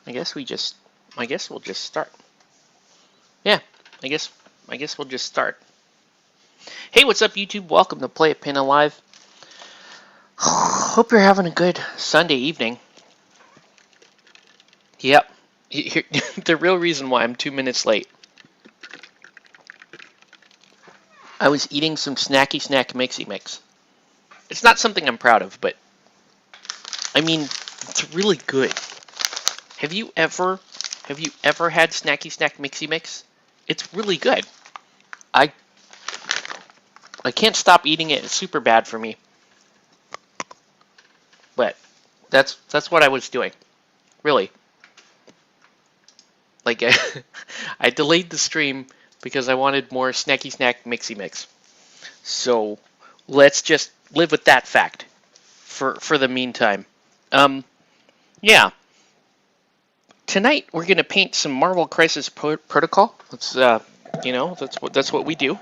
I guess we'll just start. Yeah, I guess we'll just start. Hey, what's up, YouTube? Welcome to Play It Pin Alive. Hope you're having a good Sunday evening. Yep. The real reason why I'm 2 minutes late. I was eating some snacky snack mixy mix. It's not something I'm proud of, but I mean, it's really good. Have you ever had snacky snack mixy mix? It's really good. I can't stop eating it. It's super bad for me. But that's what I was doing. Really. Like I delayed the stream because I wanted more snacky snack mixy mix. So let's just live with that fact for the meantime. Yeah. Tonight we're gonna paint some Marvel Crisis Protocol. That's that's what we do.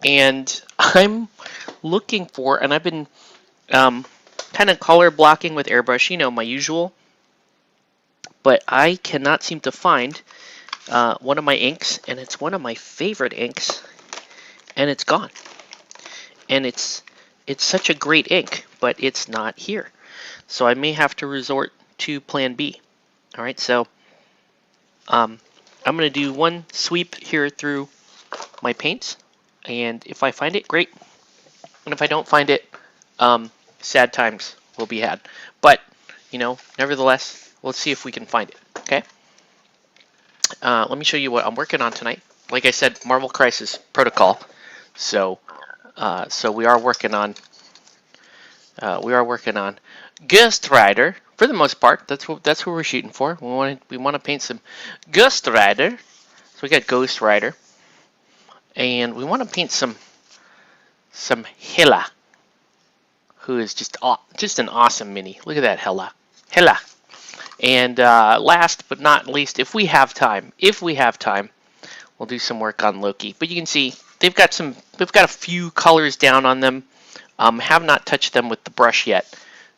And I'm looking for, and I've been kind of color blocking with airbrush, my usual. But I cannot seem to find one of my inks, and it's one of my favorite inks, and it's gone. And it's such a great ink, but it's not here. So I may have to resort to Plan B. All right, so I'm going to do one sweep here through my paints, and if I find it, great. And if I don't find it, sad times will be had. But, nevertheless, let's see if we can find it, okay? Let me show you what I'm working on tonight. Like I said, Marvel Crisis Protocol. So we are working on Ghostwriter for the most part. That's what we're shooting for. We want to paint some Ghostwriter. So we got Ghostwriter, and we want to paint some Hela, who is just an awesome mini. Look at that Hela. And last but not least, if we have time, we'll do some work on Loki. But you can see they've got a few colors down on them. Have not touched them with the brush yet,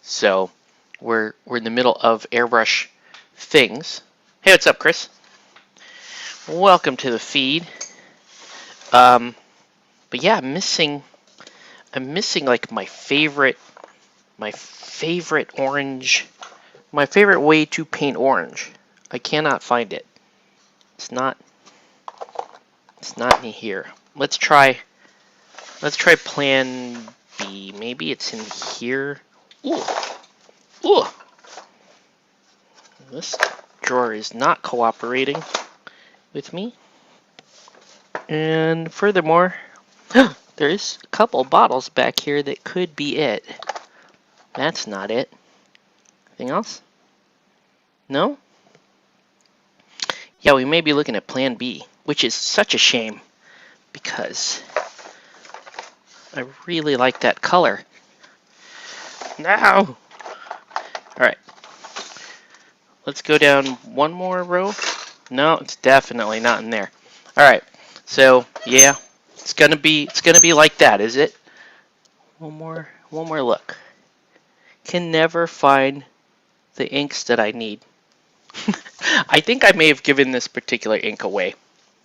so we're in the middle of airbrush things. Hey, what's up, Chris? Welcome to the feed. But yeah, I'm missing like my favorite orange. My favorite way to paint orange. I cannot find it. It's not in here. Let's try Plan B. Maybe it's in here. Ooh. This drawer is not cooperating with me. And furthermore, there's a couple bottles back here that could be it. That's not it. Anything else? No? Yeah, we may be looking at Plan B, which is such a shame because I really like that color. No! Alright. Let's go down one more row. No, it's definitely not in there. Alright. So, yeah, it's gonna be like that, is it? One more look. Can never find the inks that I need. I think I may have given this particular ink away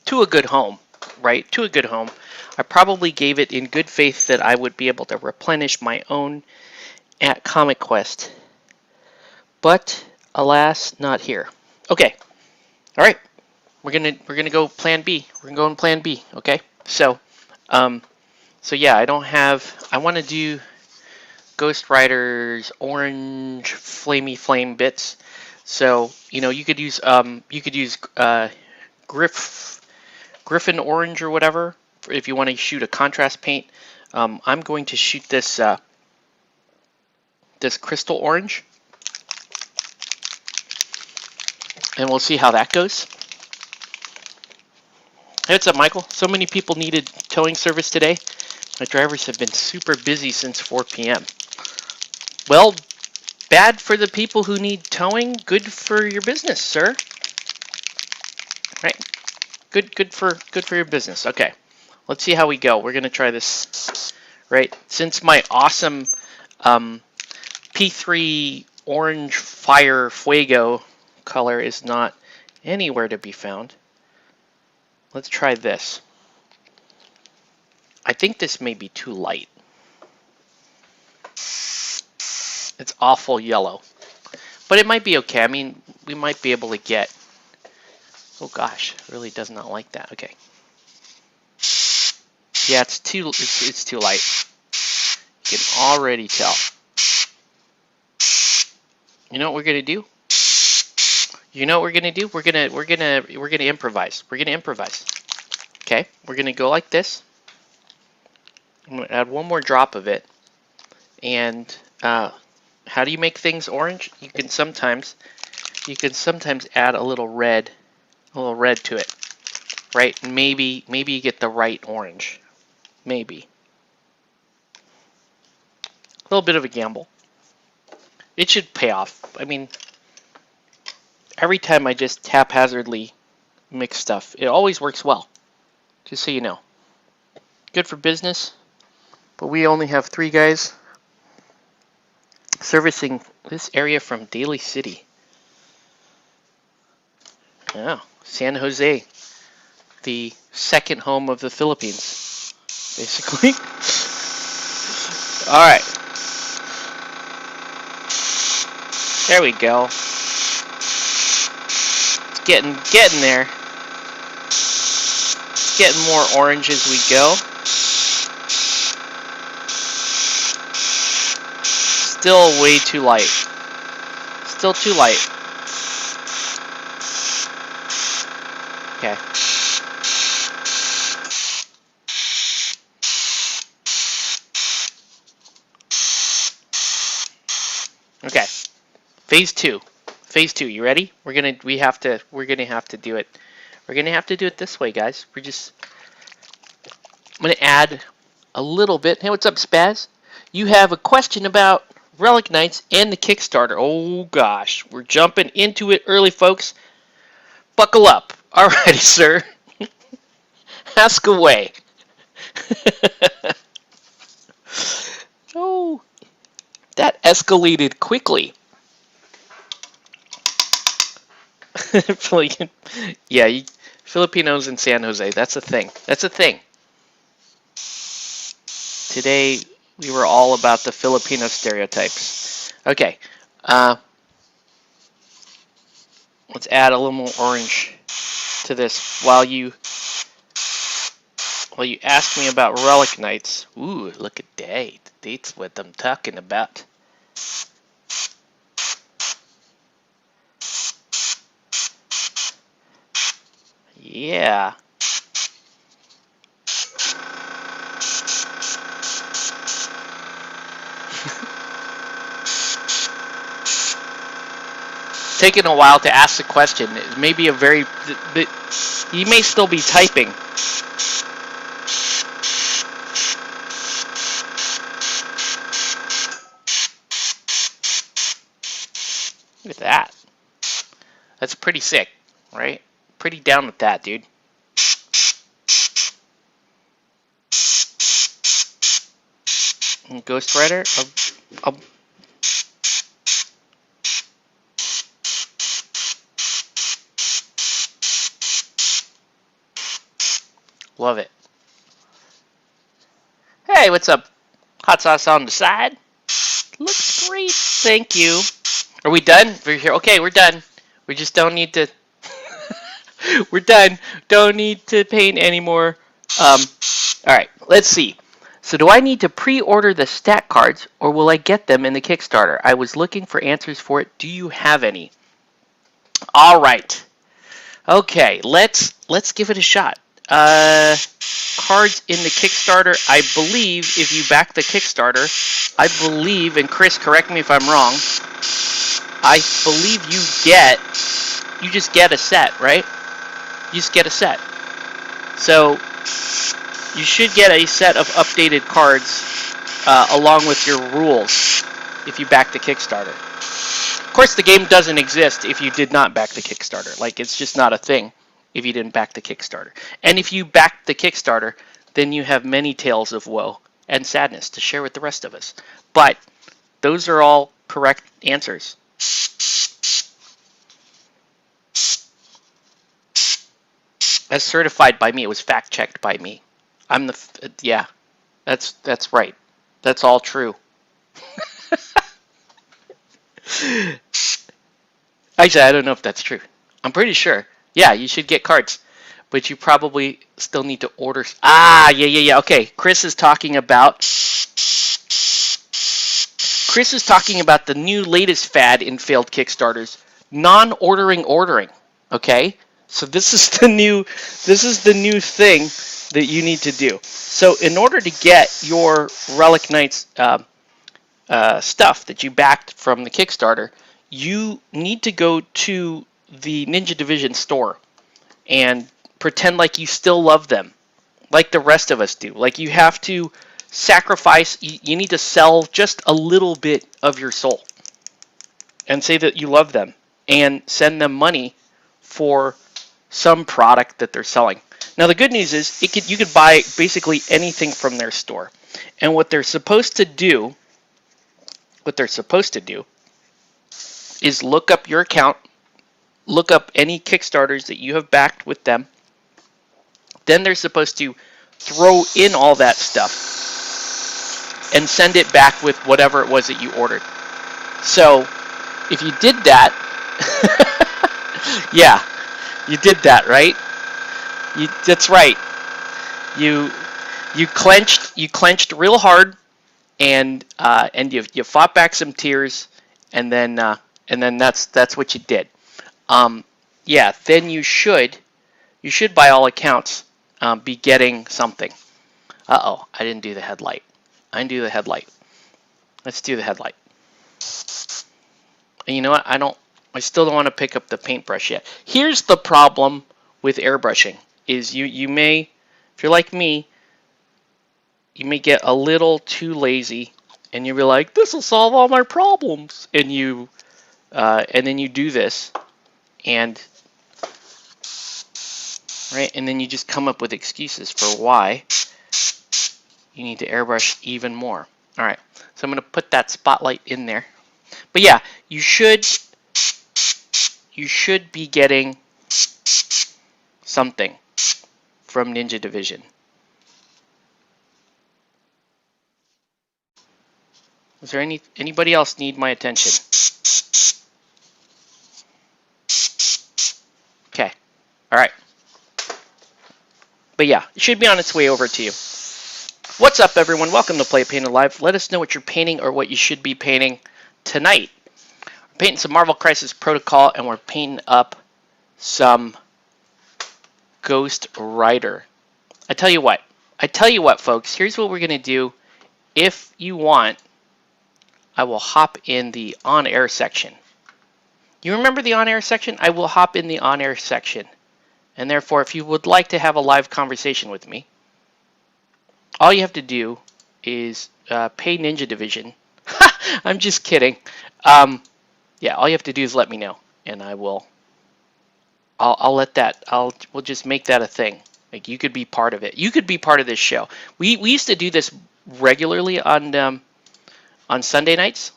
to a good home, right? To a good home. I probably gave it in good faith that I would be able to replenish my own at Comic Quest. But alas, not here. Okay. All right. We're gonna go Plan B. We're gonna go in Plan B. Okay. So yeah, I want to do Ghostwriter's orange flamey flame bits. So you could use Griffin orange or whatever if you want to shoot a contrast paint. I'm going to shoot this this crystal orange, and we'll see how that goes. Hey, what's up, Michael? So many people needed towing service today. My drivers have been super busy since 4 p.m. Well, bad for the people who need towing, good for your business, sir. Right? Good for your business. Okay. Let's see how we go. We're going to try this, right? Since my awesome P3 Orange Fire Fuego color is not anywhere to be found. Let's try this. I think this may be too light. It's awful yellow. But it might be okay. I mean, we might be able to get... Oh gosh, it really does not like that. Okay. Yeah, it's too light. You can already tell. You know what we're gonna do? You know what we're gonna do? We're gonna improvise. We're gonna improvise. Okay, we're gonna go like this. I'm gonna add one more drop of it. And how do you make things orange? You can sometimes add a little red to it, right? Maybe you get the right orange. Maybe. A little bit of a gamble. It should pay off. I mean, every time I just haphazardly mix stuff, it always works well. Just so you know. Good for business, but we only have 3 guys servicing this area from Daly City. Yeah, San Jose, the second home of the Philippines, basically. All right. There we go. It's getting there. Getting more orange as we go. Still way too light. Still too light. Okay. Okay. Phase 2. Phase 2. You ready? We're gonna have to do it. We're gonna have to do it this way, guys. I'm gonna add a little bit. Hey, what's up, Spaz? You have a question about Relic Knights and the Kickstarter. Oh gosh, we're jumping into it early, folks. Buckle up. Alrighty, sir. Ask away. Oh, that escalated quickly. Yeah, Filipinos in San Jose. That's a thing. That's a thing. Today, we were all about the Filipino stereotypes. Okay. Let's add a little more orange to this while you ask me about Relic Knights. Ooh, look at that. That's what I'm talking about. Yeah. Taking a while to ask the question. It may be a very... You may still be typing. Look at that. That's pretty sick, right? Pretty down with that, dude. And Ghostwriter? Love it. Hey, what's up? Hot sauce on the side. Looks great. Thank you. Are we done? We're here. Okay, we're done. We just don't need to... We're done. Don't need to paint anymore. Alright, let's see. So do I need to pre-order the stat cards, or will I get them in the Kickstarter? I was looking for answers for it. Do you have any? Alright. Okay, let's give it a shot. Cards in the Kickstarter, I believe, if you back the Kickstarter, I believe, and Chris, correct me if I'm wrong, I believe you just get a set, right? You just get a set. So, you should get a set of updated cards along with your rules if you back the Kickstarter. Of course, the game doesn't exist if you did not back the Kickstarter. Like, it's just not a thing if you didn't back the Kickstarter. And if you back the Kickstarter, then you have many tales of woe and sadness to share with the rest of us. But those are all correct answers. As certified by me. It was fact checked by me. I'm the yeah. That's right. That's all true. Actually, I don't know if that's true. I'm pretty sure. Yeah, you should get cards, but you probably still need to order. Ah, yeah. Okay, Chris is talking about the new latest fad in failed Kickstarters, non-ordering. Okay, so this is the new thing that you need to do. So in order to get your Relic Knights stuff that you backed from the Kickstarter, you need to go to the Ninja Division store and pretend like you still love them, like the rest of us do. Like you have to sacrifice, you need to sell just a little bit of your soul and say that you love them and send them money for some product that they're selling. Now the good news is you could buy basically anything from their store. And what they're supposed to do is look up your account, look up any Kickstarters that you have backed with them. Then they're supposed to throw in all that stuff and send it back with whatever it was that you ordered. So if you did that, yeah, you did that, right? That's right. You clenched real hard, and you fought back some tears, and then that's what you did. Yeah, then you should by all accounts be getting something. Uh-oh, I didn't do the headlight. I didn't do the headlight. Let's do the headlight. And you know what? I still don't want to pick up the paintbrush yet. Here's the problem with airbrushing is you may, if you're like me, you may get a little too lazy and you'll be like, this will solve all my problems. And then you do this and right, and then you just come up with excuses for why you need to airbrush even more. All right, so I'm going to put that spotlight in there. But yeah, you should be getting something from Ninja Division. Is there anybody else need my attention? Okay. All right. But yeah, it should be on its way over to you. What's up, everyone? Welcome to Play Painted Live. Let us know what you're painting or what you should be painting tonight. We're painting some Marvel Crisis Protocol, and we're painting up some Ghostwriter. I tell you what, folks. Here's what we're gonna do. If you want, I will hop in the on-air section. You remember the on-air section? I will hop in the on-air section. And therefore, if you would like to have a live conversation with me, all you have to do is pay Ninja Division. I'm just kidding. Yeah, all you have to do is let me know, and I'll let that. We'll just make that a thing. Like you could be part of it. You could be part of this show. We used to do this regularly on Sunday nights,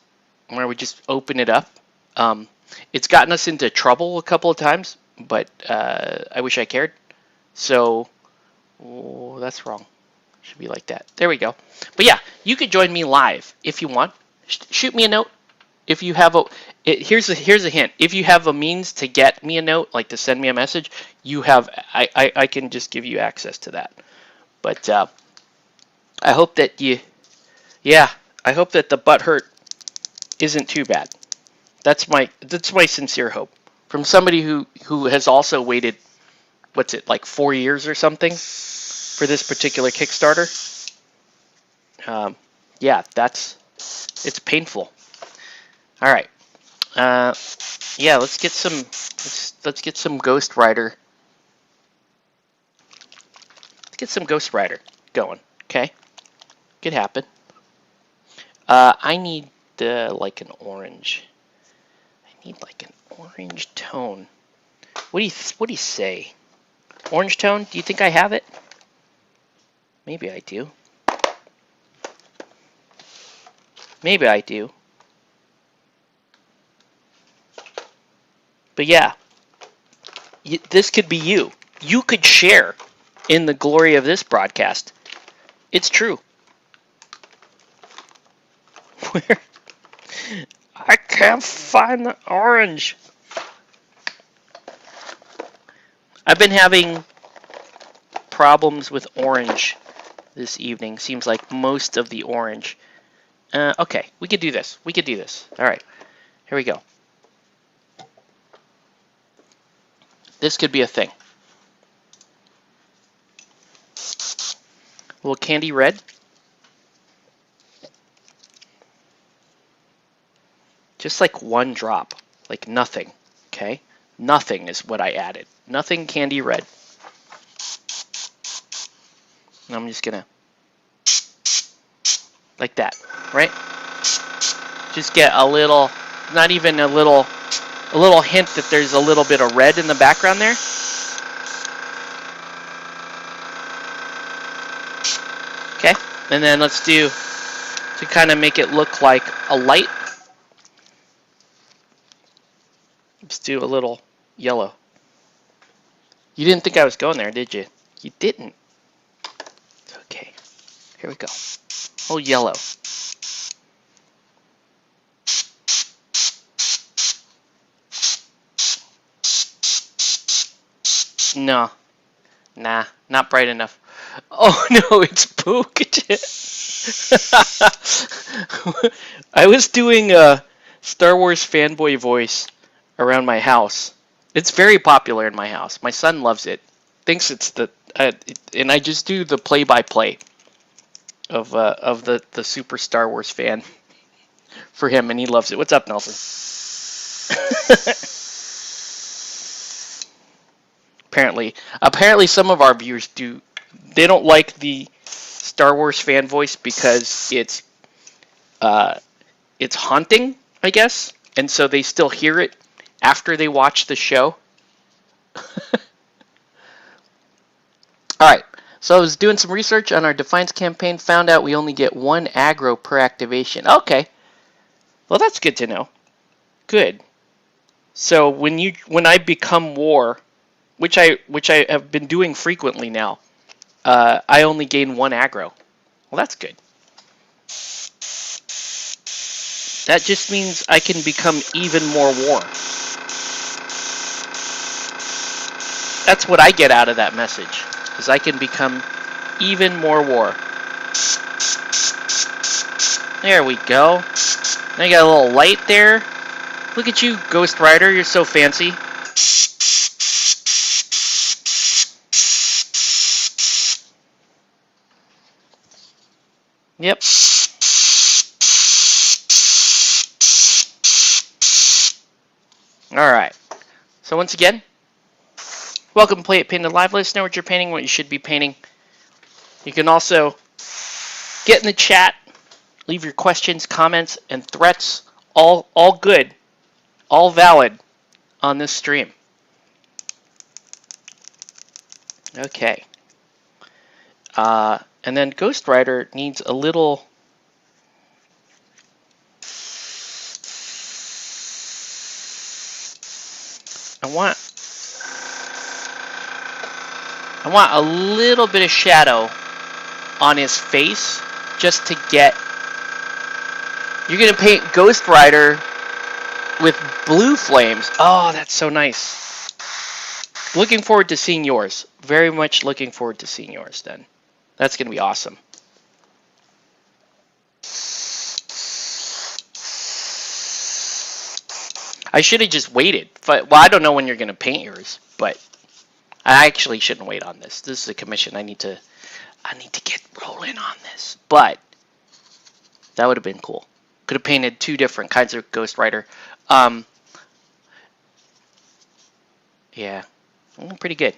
where we just open it up. It's gotten us into trouble a couple of times, but I wish I cared. So that's wrong. Should be like that. There we go. But yeah, you could join me live if you want. Shoot me a note if you have here's a hint. If you have a means to get me a note, like to send me a message, I can just give you access to that. But I hope that I hope that the butt hurt isn't too bad. That's my sincere hope. From somebody who has also waited, what's it, like 4 years or something for this particular Kickstarter. Yeah, it's painful. All right. Yeah, let's get some Ghostwriter. Let's get some Ghostwriter going. Okay, could happen. I need like an orange. I need like an orange tone. What do you say? Orange tone? Do you think I have it? Maybe I do. Maybe I do. But yeah, this could be you. you could share in the glory of this broadcast. It's true. Where? I can't find the orange. I've been having problems with orange this evening. Seems like most of the orange. Okay, we could do this. We could do this. All right, here we go. This could be a thing. A little candy red. Just like one drop, like nothing, okay? Nothing is what I added. Nothing candy red. And I'm just gonna, like that, right? Just get a little, not even a little hint that there's a little bit of red in the background there. Okay, and then let's do, to kind of make it look like a light, let's do a little yellow. You didn't think I was going there, did you? You didn't. Okay, here we go. Oh, yellow. No. Nah, not bright enough. Oh no, it's poke. I was doing a Star Wars fanboy voice around my house. It's very popular in my house. My son loves it. Thinks it's the and I just do the play-by-play of the super Star Wars fan for him, and he loves it. What's up, Nelson? Apparently, some of our viewers do. They don't like the Star Wars fan voice because it's haunting, I guess, and so they still hear it after they watch the show. All right, so I was doing some research on our Defiance campaign, found out we only get 1 aggro per activation. Okay, well that's good to know. Good. So when I become war, which I have been doing frequently now, I only gain 1 aggro. Well, that's good. That just means I can become even more war. That's what I get out of that message, is I can become even more war. There we go. Now you got a little light there. Look at you, Ghostwriter. You're so fancy. Yep. Alright. So once again, welcome to Play It Painted Live. Let us know what you're painting, what you should be painting. You can also get in the chat, leave your questions, comments, and threats. All good, all valid on this stream. Okay. And then Ghostwriter needs a little... I want a little bit of shadow on his face just to get... You're going to paint Ghostwriter with blue flames. Oh, that's so nice. Looking forward to seeing yours. Very much looking forward to seeing yours then. That's going to be awesome. I should have just waited. Well, I don't know when you're going to paint yours, but I actually shouldn't wait on this. This is a commission. I need to get rolling on this. But that would have been cool. Could have painted 2 different kinds of Ghostwriter. Yeah, pretty good.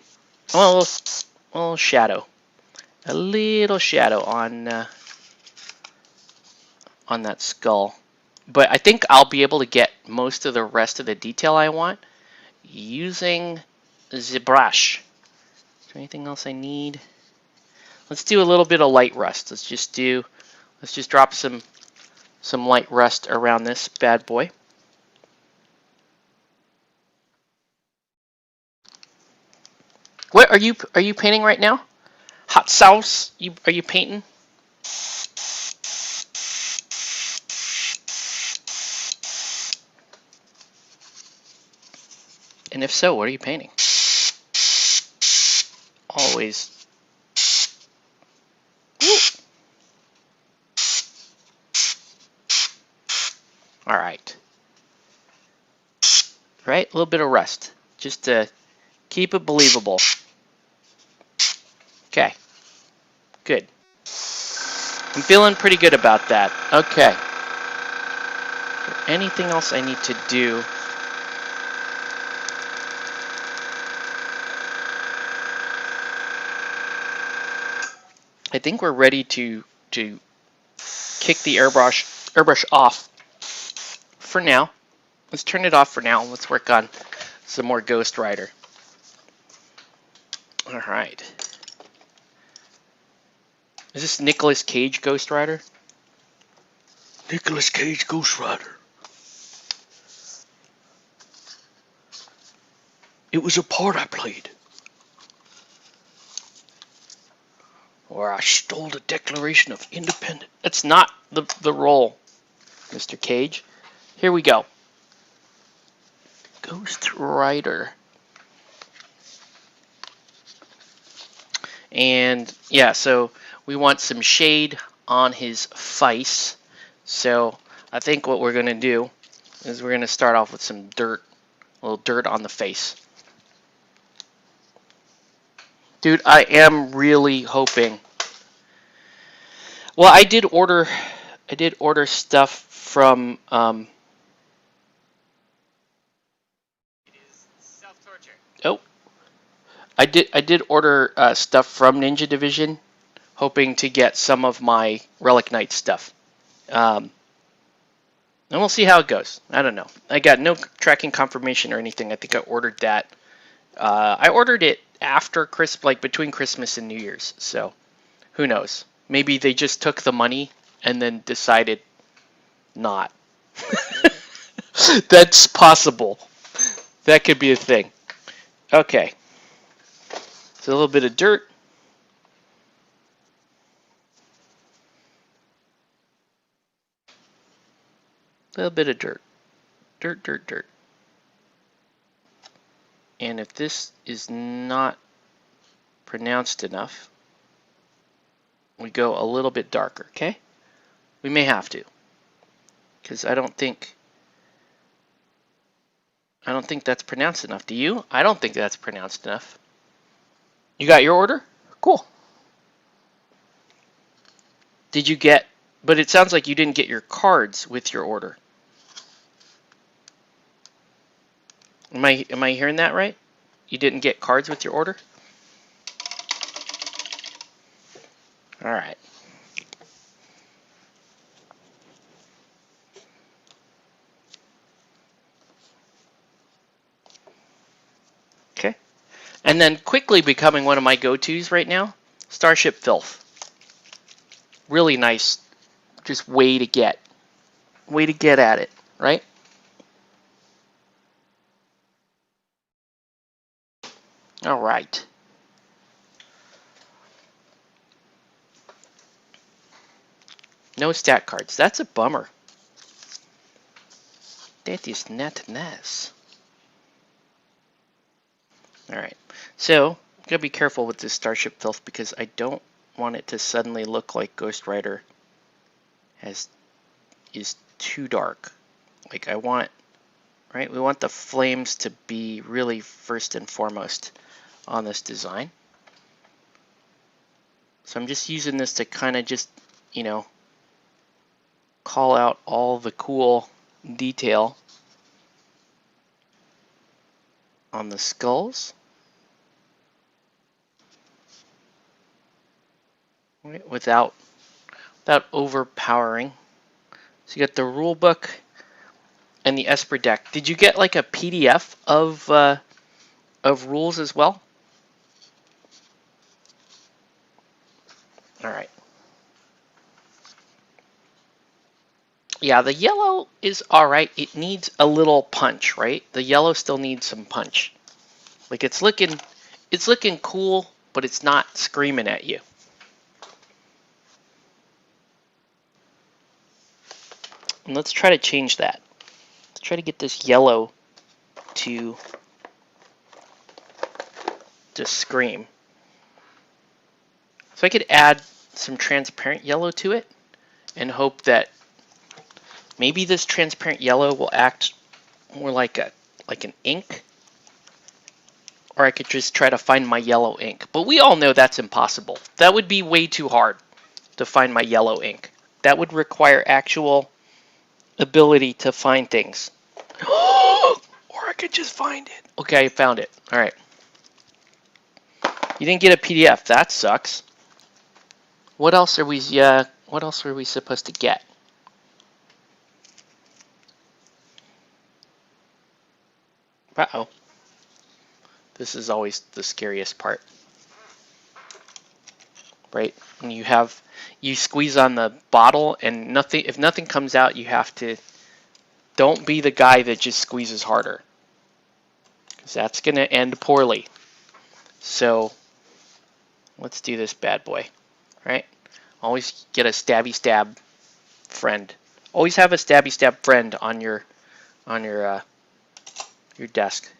I want a little shadow. A little shadow on that skull. But I think I'll be able to get most of the rest of the detail I want using the brush. Is there anything else I need? Let's do a little bit of light rust. Let's just drop some light rust around this bad boy. What are you painting right now? Hot sauce? Are you painting? And if so, what are you painting? Always. Woo. All right. Right? A little bit of rust. Just to keep it believable. Okay. Good. I'm feeling pretty good about that. Okay. Anything else I need to do? I think we're ready to kick the airbrush off for now. Let's turn it off for now. Let's work on some more Ghostwriter. All right. Is this Nicolas Cage Ghostwriter? Nicolas Cage Ghostwriter. It was a part I played. Or I stole the Declaration of Independence. That's not the role, Mr. Cage. Here we go. Ghostwriter. And yeah, so we want some shade on his face. So I think what we're going to do is we're going to start off with some dirt, a little dirt on the face. Dude, I am really hoping. Well, I did order stuff from oh, I did order stuff from Ninja Division, hoping to get some of my Relic Knight stuff. And we'll see how it goes. I don't know. I got no tracking confirmation or anything. I think I ordered that. I ordered it after like between Christmas and New Year's. So who knows? Maybe they just took the money and then decided not. That's possible. That could be a thing. Okay. So a little bit of dirt. A little bit of dirt. Dirt, dirt, dirt. And if this is not pronounced enough, we go a little bit darker, okay? We may have to. Because I don't think that's pronounced enough. Do you? I don't think that's pronounced enough. You got your order? Cool. Did you get, but it sounds like you didn't get your cards with your order. Am I hearing that right? You didn't get cards with your order? All right. Okay. And then quickly becoming one of my go-tos right now, Starship Filth. Really nice, just way to get at it, right? All right. No stat cards. That's a bummer. That is not nice. All right. So, gotta be careful with this Starship Filth because I don't want it to suddenly look like Ghostwriter is too dark. Like I want, right? We want the flames to be really first and foremost on this design. So I'm just using this to kind of just, you know, call out all the cool detail on the skulls. Right, without overpowering. So you got the rule book and the Esper deck. Did you get like a PDF of rules as well? All right. Yeah, the yellow is all right. It needs a little punch, right? The yellow still needs some punch. Like it's looking it's looking cool, but it's not screaming at you. And let's try to change that. Let's try to get this yellow to scream. So I could add some transparent yellow to it and hope that maybe this transparent yellow will act more like an ink. Or I could just try to find my yellow ink. But we all know that's impossible. That would be way too hard to find my yellow ink. That would require actual ability to find things. Or I could just find it. Okay, I found it. All right. You didn't get a PDF. That sucks. What else are we? What else are we supposed to get? Uh-oh. This is always the scariest part, right? When you squeeze on the bottle and nothing. If nothing comes out, you have to. Don't be the guy that just squeezes harder, because that's gonna end poorly. So let's do this bad boy, right? Always get a stabby stab friend. Always have a stabby stab friend on your desk,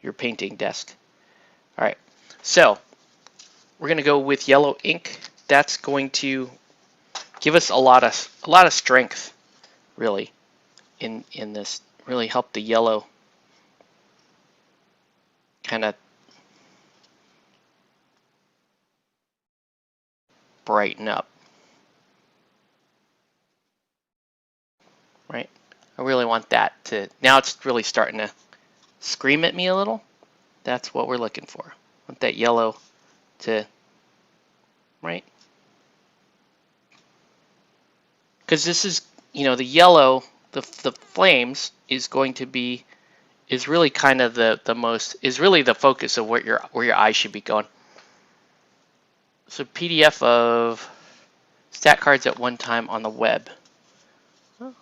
your painting desk. All right, so we're gonna go with yellow ink. That's going to give us a lot of strength, really, in this. Really help the yellow kind of brighten up, right? I really want that to, now it's really starting to scream at me a little. That's what we're looking for. I want that yellow to, right? Because this is, the yellow, the flames is going to be, is really kind of is really the focus of where your eyes should be going. So PDF of stat cards at one time on the web. Oh.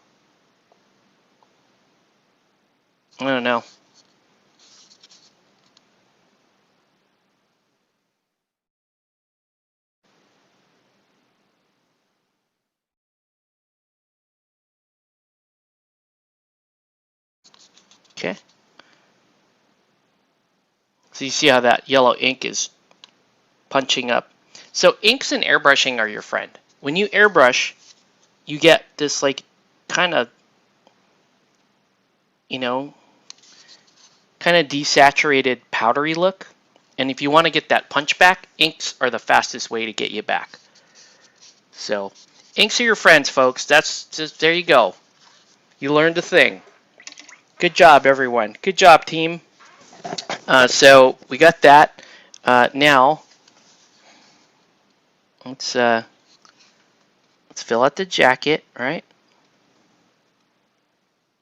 I don't know. Okay. So you see how that yellow ink is punching up. So inks and airbrushing are your friend. When you airbrush, you get this like kind of, kind of desaturated powdery look. And if you want to get that punch back, inks are the fastest way to get you back. So inks are your friends, folks. That's just, there you go. You learned a thing. Good job, everyone. Good job, team. So we got that. Now let's fill out the jacket, right?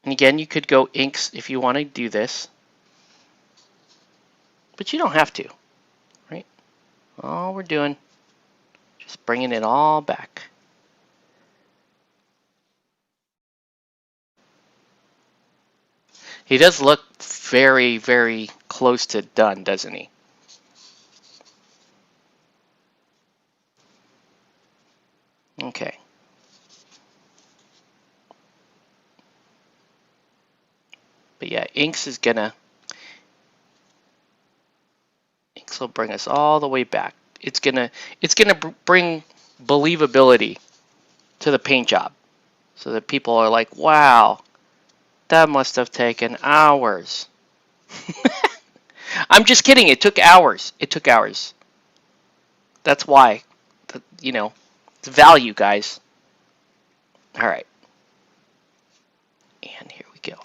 And again, you could go inks if you want to do this, but you don't have to, right? All we're doing, just bringing it all back. He does look very, very close to done, doesn't he? Okay. But yeah, inks will bring us all the way back. It's gonna bring believability to the paint job, so that people are like, wow, that must have taken hours. I'm just kidding. It took hours. It took hours. That's why, it's value, guys. All right. And here we go.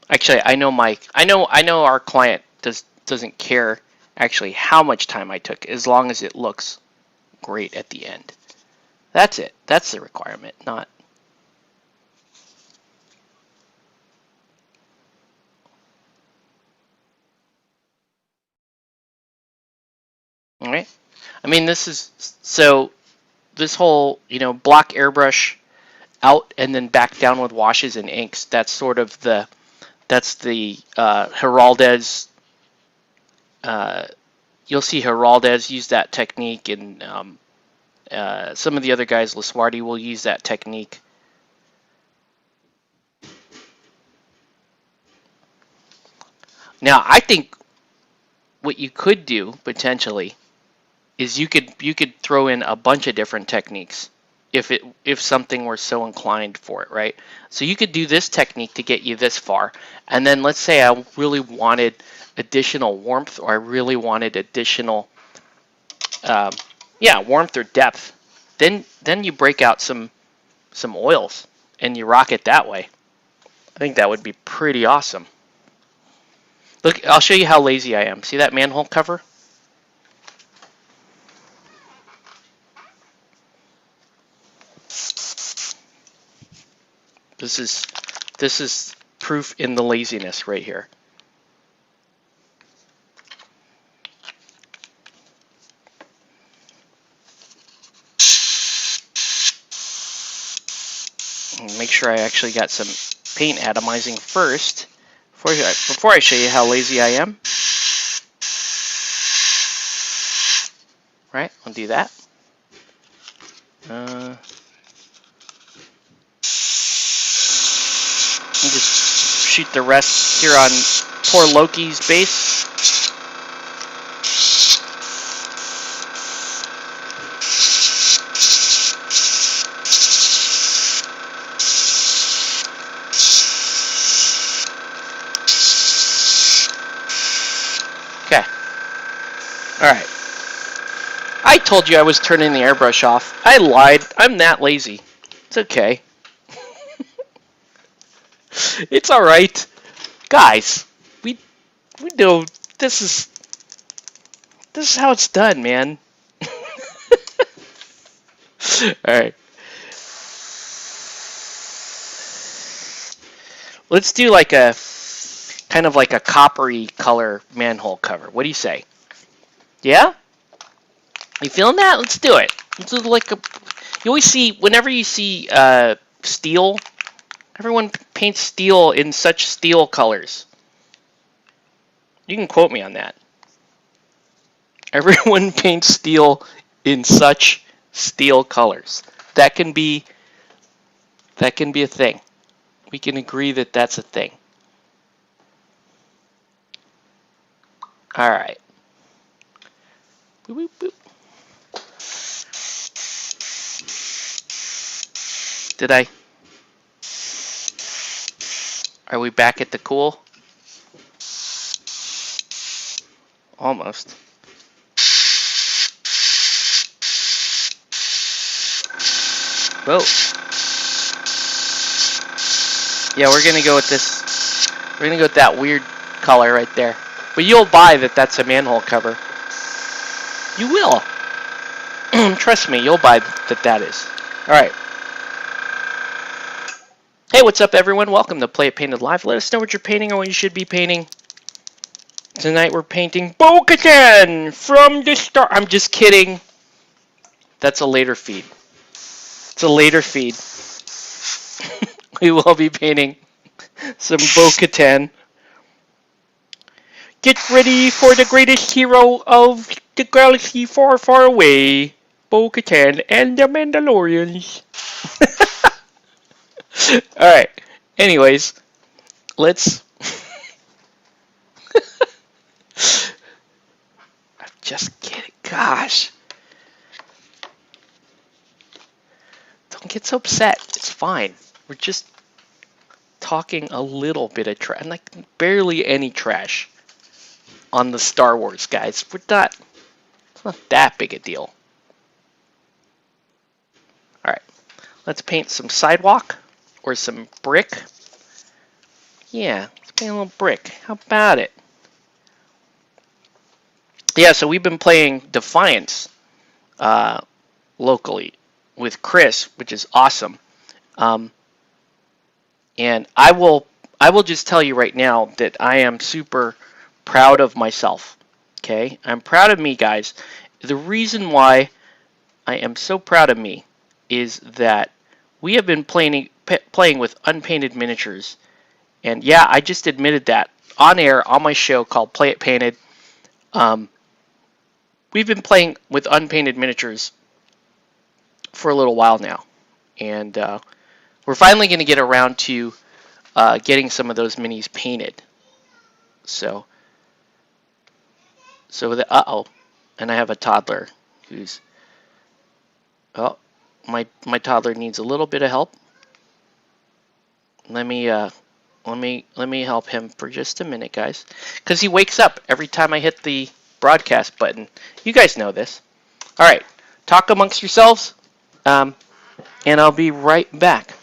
Actually, I know our client doesn't care actually how much time I took, as long as it looks great at the end. That's it. That's the requirement, not. All right. I mean, this whole, block airbrush out and then back down with washes and inks. That's sort of the Heraldez. You'll see Heraldez use that technique, and some of the other guys, Lisuardi, will use that technique. Now, I think what you could do potentially is you could throw in a bunch of different techniques if something were so inclined for it, right? So you could do this technique to get you this far, and then let's say I really wanted additional warmth, or I really wanted additional warmth or depth. Then you break out some oils and you rock it that way. I think that would be pretty awesome. Look, I'll show you how lazy I am. See that manhole cover? This is proof in the laziness right here. Make sure I actually got some paint atomizing first before I show you how lazy I am. Right, I'll do that. Just shoot the rest here on poor Loki's base. Okay. Alright. I told you I was turning the airbrush off. I lied. I'm that lazy. It's okay. It's alright. Guys, we know this is how it's done, man. Alright. Let's do like a kind of like a coppery color manhole cover. What do you say? Yeah? You feeling that? Let's do it. Let's do like a. You always see, whenever you see steel, everyone paints steel in such steel colors. You can quote me on that. Everyone paints steel in such steel colors. That can be a thing. We can agree that that's a thing. All right. Boop, boop, boop. Did I? Are we back at the cool? Almost. Whoa. Yeah, we're gonna go with this. We're gonna go with that weird color right there. But you'll buy that that's a manhole cover. You will. Trust me, you'll buy that is. Alright. Hey, what's up, everyone? Welcome to Play It Painted Live. Let us know what you're painting or what you should be painting. Tonight we're painting Bo-Katan from the start. I'm just kidding. That's a later feed. It's a later feed. We will be painting some Bo-Katan. Get ready for the greatest hero of the galaxy far, far away. Bo-Katan and the Mandalorians. Alright. Anyways, let's... I'm just kidding. Gosh. Don't get so upset. It's fine. We're just talking a little bit of trash. Like, barely any trash on the Star Wars, guys. It's not that big a deal. Alright. Let's paint some sidewalk. Or some brick. Yeah, let's paint a little brick. How about it? Yeah, so we've been playing Defiance locally with Chris, which is awesome. And I will just tell you right now that I am super proud of myself. Okay? I'm proud of me, guys. The reason why I am so proud of me is that we have been playing with unpainted miniatures. And yeah, I just admitted that on air on my show called Play It Painted. We've been playing with unpainted miniatures for a little while now. And we're finally going to get around to getting some of those minis painted. So uh-oh. And I have a toddler who's, oh, my toddler needs a little bit of help. Let me help him for just a minute, guys, because he wakes up every time I hit the broadcast button. You guys know this. All right, talk amongst yourselves, and I'll be right back.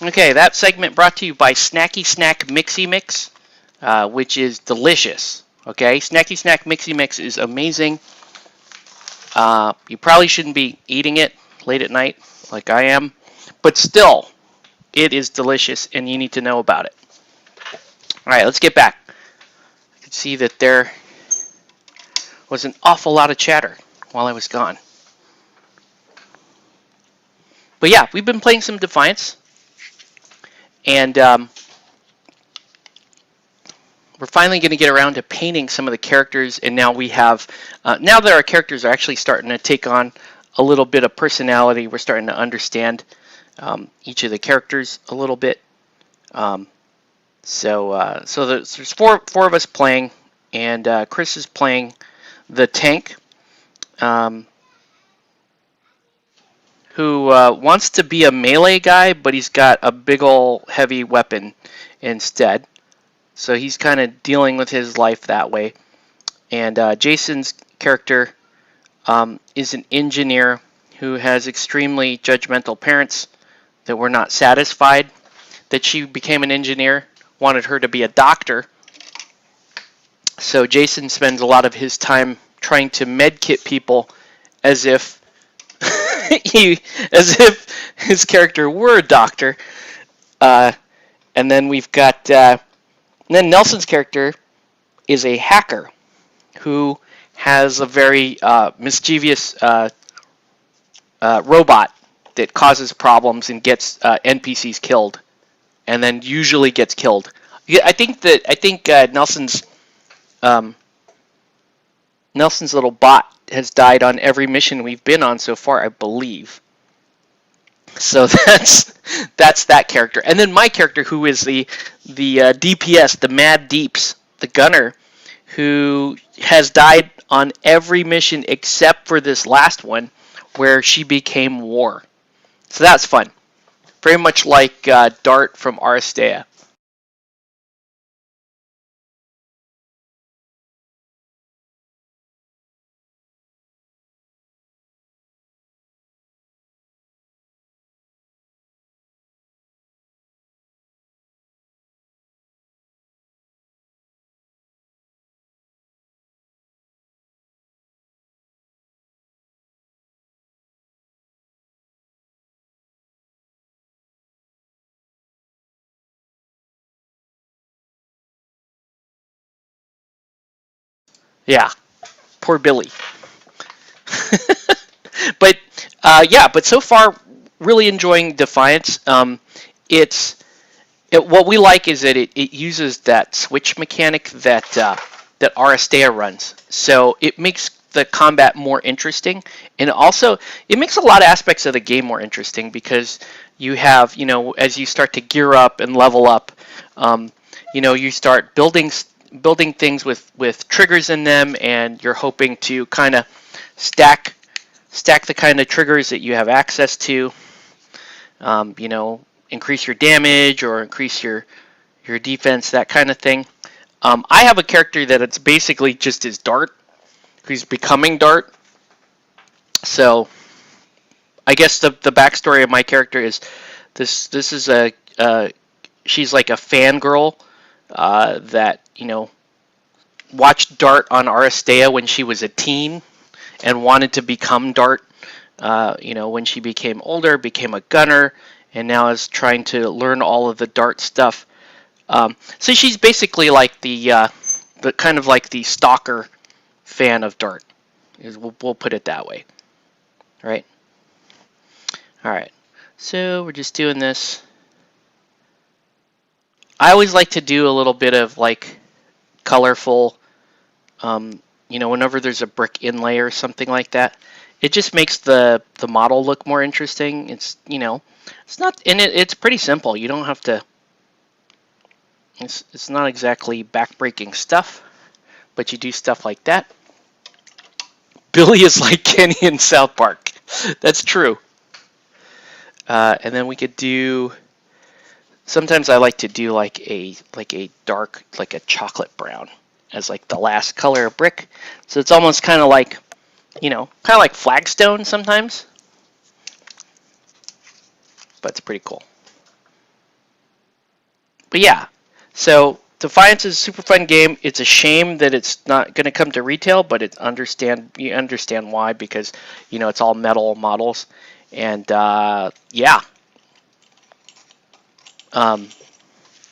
Okay, that segment brought to you by Snacky Snack Mixie Mix, which is delicious. Okay, Snacky Snack Mixie Mix is amazing. You probably shouldn't be eating it late at night like I am, but still, it is delicious and you need to know about it. All right, let's get back. I could see that there was an awful lot of chatter while I was gone. But yeah, we've been playing some Defiance, and we're finally going to get around to painting some of the characters, and now we have, now that our characters are actually starting to take on a little bit of personality, we're starting to understand each of the characters a little bit. So there's four of us playing, and Chris is playing the tank, who wants to be a melee guy, but he's got a big ol' heavy weapon instead. So he's kind of dealing with his life that way. And Jason's character is an engineer who has extremely judgmental parents that were not satisfied that she became an engineer, wanted her to be a doctor. So Jason spends a lot of his time trying to medkit people as if his character were a doctor. And then we've got then Nelson's character is a hacker who has a very mischievous robot that causes problems and gets NPCs killed, and then usually gets killed. Yeah, I think Nelson's little bot has died on every mission we've been on so far, I believe. So that's that character, and then my character, who is the DPS, the Mad Deeps, the gunner, who has died on every mission except for this last one, where she became War. So that's fun. Very much like Dart from Aristea. Yeah, poor Billy. But yeah, but so far, really enjoying Defiance. It's what we like is that it uses that switch mechanic that Aristea runs. So it makes the combat more interesting, and also it makes a lot of aspects of the game more interesting because you have, as you start to gear up and level up, you start building things with triggers in them, and you're hoping to kind of stack the kind of triggers that you have access to. Increase your damage or increase your defense, that kind of thing. I have a character that it's basically just his dart. He's becoming dart. So I guess the backstory of my character is this is she's like a fangirl that watched Dart on Aristea when she was a teen and wanted to become Dart. When she became older, became a gunner, and now is trying to learn all of the Dart stuff. So she's basically like the kind of like the stalker fan of Dart. We'll put it that way, right? All right. So we're just doing this. I always like to do a little bit of like colorful, whenever there's a brick inlay or something like that. It just makes the model look more interesting. It's it's not, and it's pretty simple. You don't have to. It's not exactly backbreaking stuff, but you do stuff like that. Billy is like Kenny in South Park. That's true. And then we could do. Sometimes I like to do like a dark, like a chocolate brown as like the last color of brick. So it's almost kind of like, flagstone sometimes. But it's pretty cool. But yeah, so Defiance is a super fun game. It's a shame that it's not going to come to retail, but you understand why, because it's all metal models, and yeah,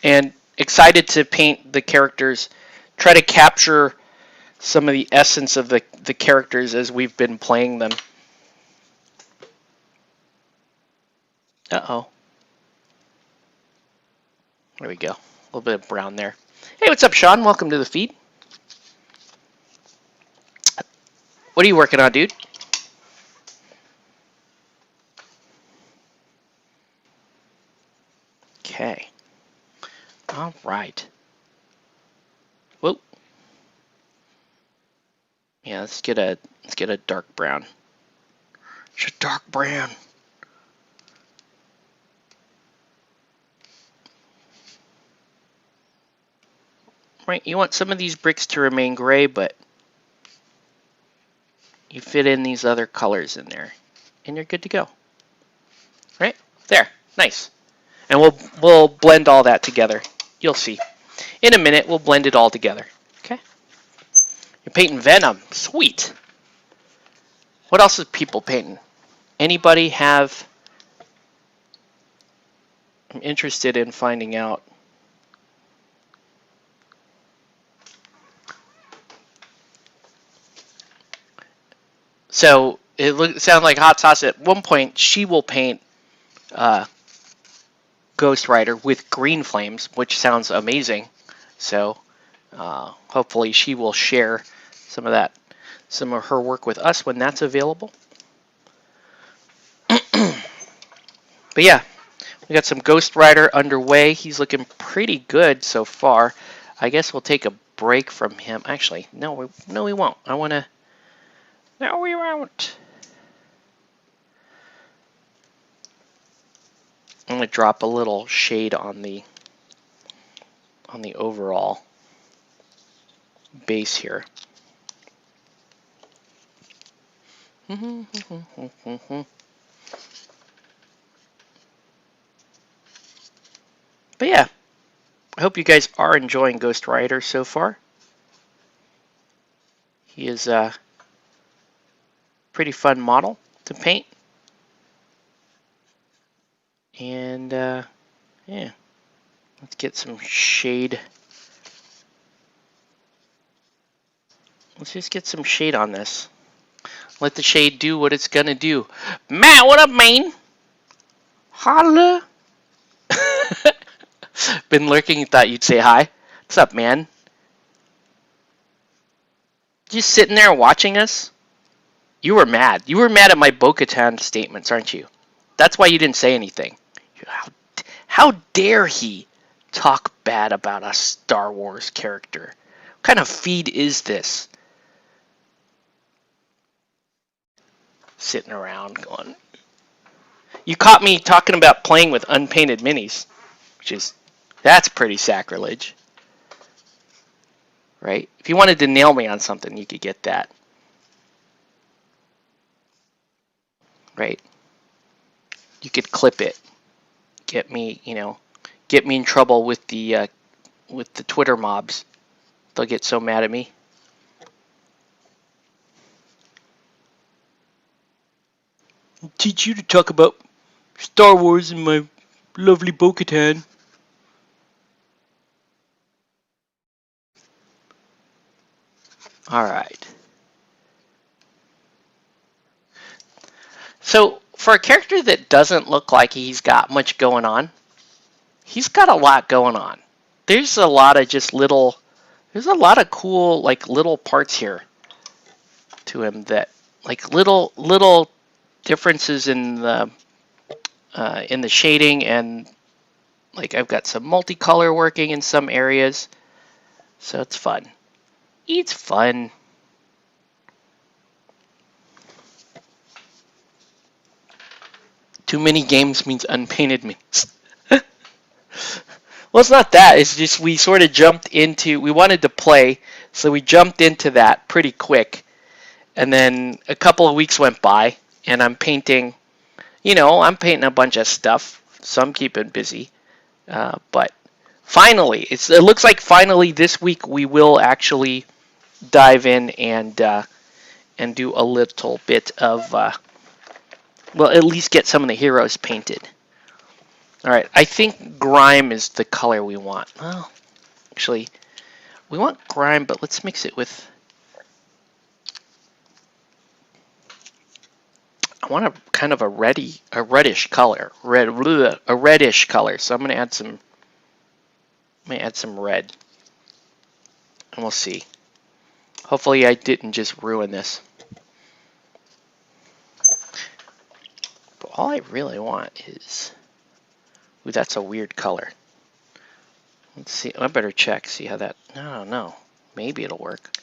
and excited to paint the characters, try to capture some of the essence of the characters as we've been playing them. Uh-oh. There we go. A little bit of brown there. Hey, what's up, Sean? Welcome to the feed. What are you working on, dude? Okay. All right. Whoa. Yeah, let's get a dark brown. It's a dark brown. Right, you want some of these bricks to remain gray, but you fit in these other colors in there, and you're good to go. Right? There. Nice. And we'll blend all that together. You'll see. In a minute, we'll blend it all together. Okay? You're painting Venom. Sweet. What else is people painting? Anybody have... I'm interested in finding out. So it sounds like Hot Sauce. At one point, she will paint Ghostwriter with green flames, which sounds amazing. So hopefully she will share some of her work with us when that's available. But yeah, we got some Ghostwriter underway. He's looking pretty good so far. I guess we'll take a break from him. Actually, no, we won't. No, we won't. I'm gonna drop a little shade on the overall base here. But yeah, I hope you guys are enjoying Ghostwriter so far. He is a pretty fun model to paint. And yeah, let's get some shade Let's just get some shade on this. Let the shade do what it's gonna do. Matt, what up, man? Holla. Been lurking, thought you'd say hi. What's up, man? Just sitting there watching us? You were mad. You were mad at my Bo-Katan statements, aren't you? That's why you didn't say anything. How dare he talk bad about a Star Wars character? What kind of feed is this? Sitting around going... You caught me talking about playing with unpainted minis, which is... That's pretty sacrilege. Right? If you wanted to nail me on something, you could get that. Right? You could clip it. Get me, get me in trouble with the Twitter mobs. They'll get so mad at me. I'll teach you to talk about Star Wars and my lovely Bo-Katan. Alright. So, for a character that doesn't look like he's got much going on, he's got a lot going on. There's a lot of just little... There's a lot of cool, like, little parts here to him that... Like, little differences in the shading, and like I've got some multicolor working in some areas, so it's fun. It's fun. Too many games means unpainted means. Well, it's not that. It's just we sort of jumped into... We wanted to play, so we jumped into that pretty quick. And then a couple of weeks went by, and I'm painting... I'm painting a bunch of stuff, so I'm keeping busy. But finally, it looks like finally this week we will actually dive in and do a little bit of... well, at least get some of the heroes painted. Alright, I think Grime is the color we want. Well, actually, we want Grime, but let's mix it with... I want a kind of a reddish color. A reddish color. So I'm gonna add some red. And we'll see. Hopefully I didn't just ruin this. But all I really want is... Ooh, that's a weird color. Let's see. I better check, see how that... No. Maybe it'll work.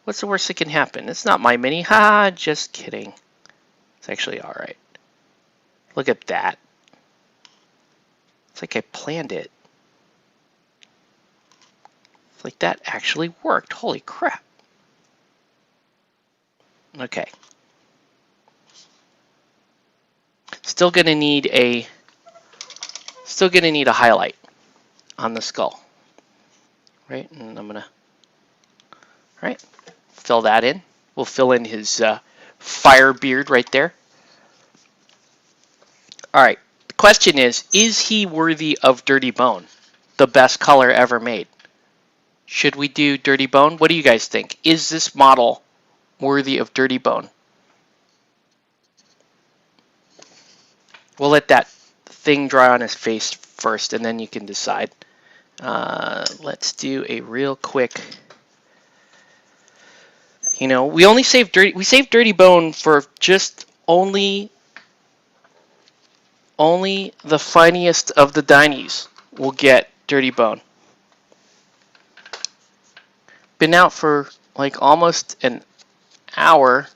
What's the worst that can happen? It's not my mini. Ha! Just kidding. It's actually alright. Look at that. It's like I planned it. It's like that actually worked. Holy crap. Okay. Still gonna need a highlight on the skull. Right? And I'm gonna fill that in. We'll fill in his fire beard right there. Alright. The question is he worthy of Dirty Bone? The best color ever made. Should we do Dirty Bone? What do you guys think? Is this model worthy of Dirty Bone? We'll let that thing dry on his face first, and then you can decide. Let's do a real quick... we only saved Dirty Bone for just only the finest of the Dinies will get Dirty Bone. Been out for like almost an hour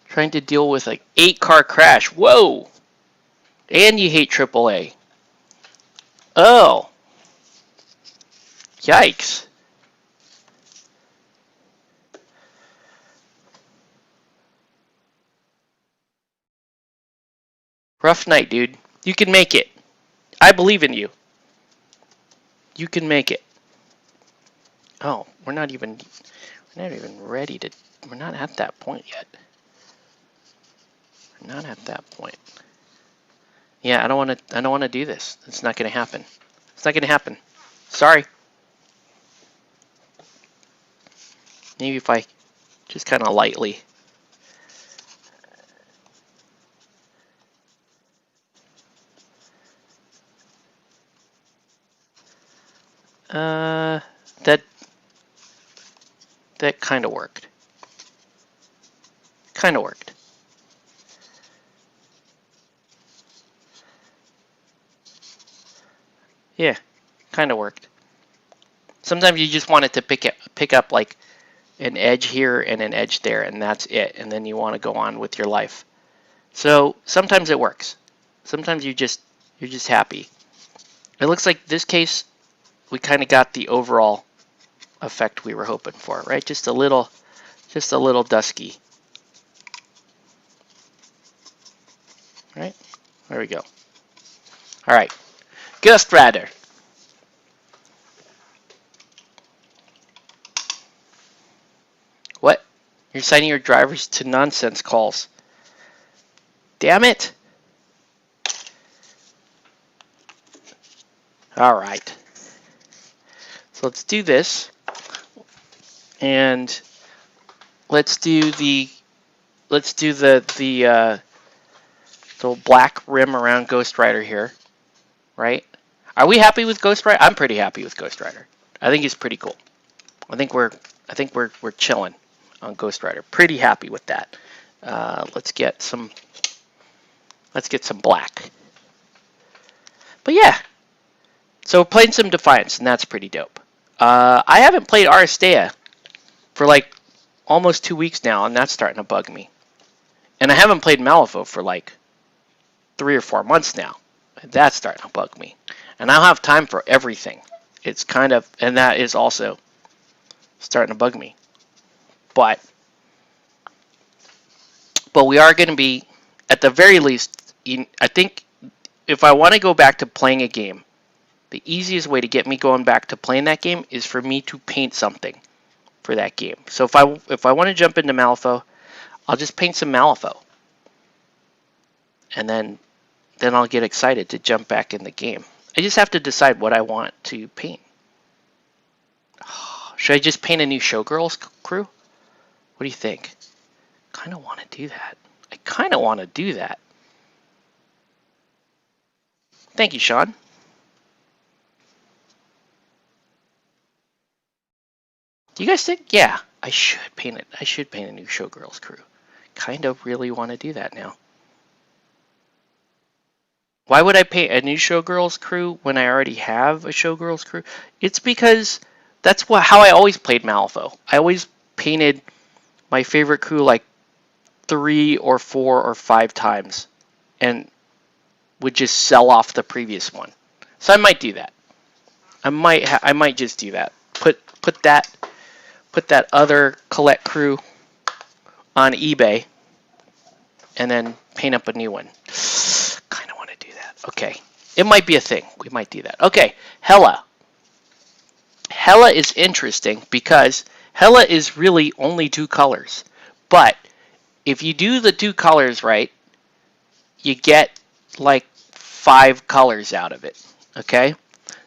trying to deal with like 8-car crash. Whoa! And you hate AAA. Oh. Yikes. Rough night, dude. You can make it. I believe in you. You can make it. Oh, we're not even ready to... We're not at that point yet. We're not at that point. Yeah, I don't want to do this. It's not going to happen. It's not going to happen. Sorry. Maybe if I just kind of lightly. That kind of worked. Kind of worked. Yeah, kind of worked. Sometimes you just want it to pick up like an edge here and an edge there, and that's it. And then you want to go on with your life. So sometimes it works. Sometimes you're just happy. It looks like this case we kind of got the overall effect we were hoping for, right? Just a little dusky. Right? There we go. All right. Ghostwriter. What? You're signing your drivers to nonsense calls. Damn it. All right. So let's do this. And let's do the black rim around Ghostwriter here, right? Are we happy with Ghostwriter? I'm pretty happy with Ghostwriter. I think he's pretty cool. I think we're chilling on Ghostwriter. Pretty happy with that. Let's get some black. But yeah, so we're playing some Defiance, and that's pretty dope. I haven't played Aristea for like almost 2 weeks now, and that's starting to bug me. And I haven't played Malifaux for like 3 or 4 months now. And that's starting to bug me. And I don't have time for everything. It's kind of, and that is also starting to bug me. But we are going to be, at the very least, I think if I want to go back to playing a game, the easiest way to get me going back to playing that game is for me to paint something for that game. So if I want to jump into Malifaux, I'll just paint some Malifaux. And then I'll get excited to jump back in the game. I just have to decide what I want to paint. Should I just paint a new Showgirls crew? What do you think? Kind of want to do that. I kind of want to do that. Thank you, Sean. Do you guys think? Yeah, I should paint it. I should paint a new Showgirls crew. Kind of really want to do that now. Why would I paint a new Showgirls crew when I already have a Showgirls crew? It's because that's how I always played Malifaux. I always painted my favorite crew like 3 or 4 or 5 times and would just sell off the previous one. So I might do that. I might just do that. Put that other Colette crew on eBay and then paint up a new one. Kind of want to do that. Okay. It might be a thing. We might do that. Okay. Hela. Hela is interesting because Hela is really only 2 colors. But if you do the 2 colors right, you get like 5 colors out of it. Okay?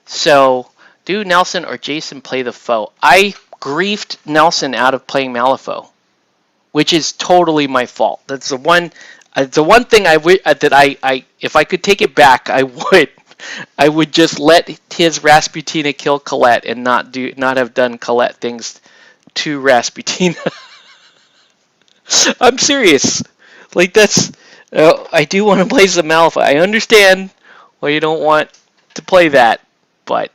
So, do Nelson or Jason play the foe? I griefed Nelson out of playing Malifaux, which is totally my fault. That's the one thing I if I could take it back, I would just let his Rasputina kill Colette and not have done Colette things to Rasputina. I'm serious. Like that's I do want to play some Malifaux. I understand why you don't want to play that, but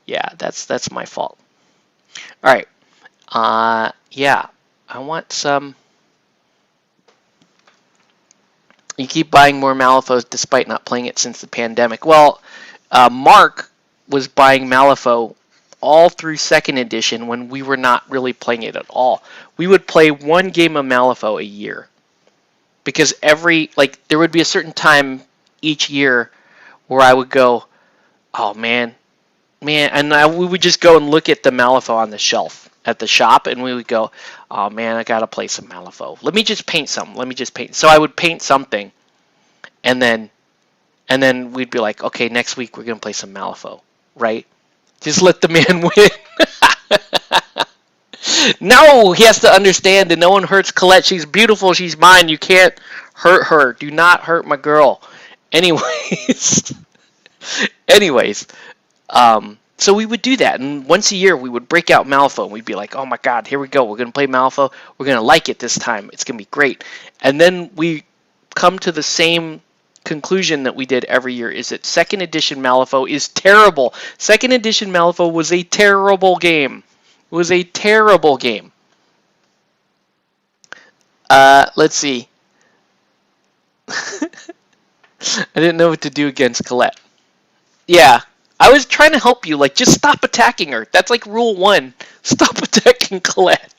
yeah, that's my fault. All right. Yeah, I want some. You keep buying more Malifaux despite not playing it since the pandemic. Well, Mark was buying Malifaux all through 2nd edition when we were not really playing it at all. We would play 1 game of Malifaux a year. Because there would be a certain time each year where I would go, oh man, and we would just go and look at the Malifaux on the shelf at the shop, and we would go, oh man, I gotta play some Malifaux. Let me just paint some. So I would paint something, and then we'd be like, okay, next week we're gonna play some Malifaux, right? Just let the man win. No, he has to understand that no one hurts Colette. She's beautiful. She's mine. You can't hurt her. Do not hurt my girl. Anyways, anyways, so we would do that, and once a year we would break out Malifaux, and we'd be like, "Oh my God, here we go. We're gonna play Malifaux. We're gonna like it this time. It's gonna be great." And then we come to the same conclusion that we did every year: is that second edition Malifaux is terrible. Second edition Malifaux was a terrible game. It was a terrible game. Let's see. I didn't know what to do against Colette. Yeah, I was trying to help you. Like, just stop attacking her. That's like rule 1. Stop attacking Colette.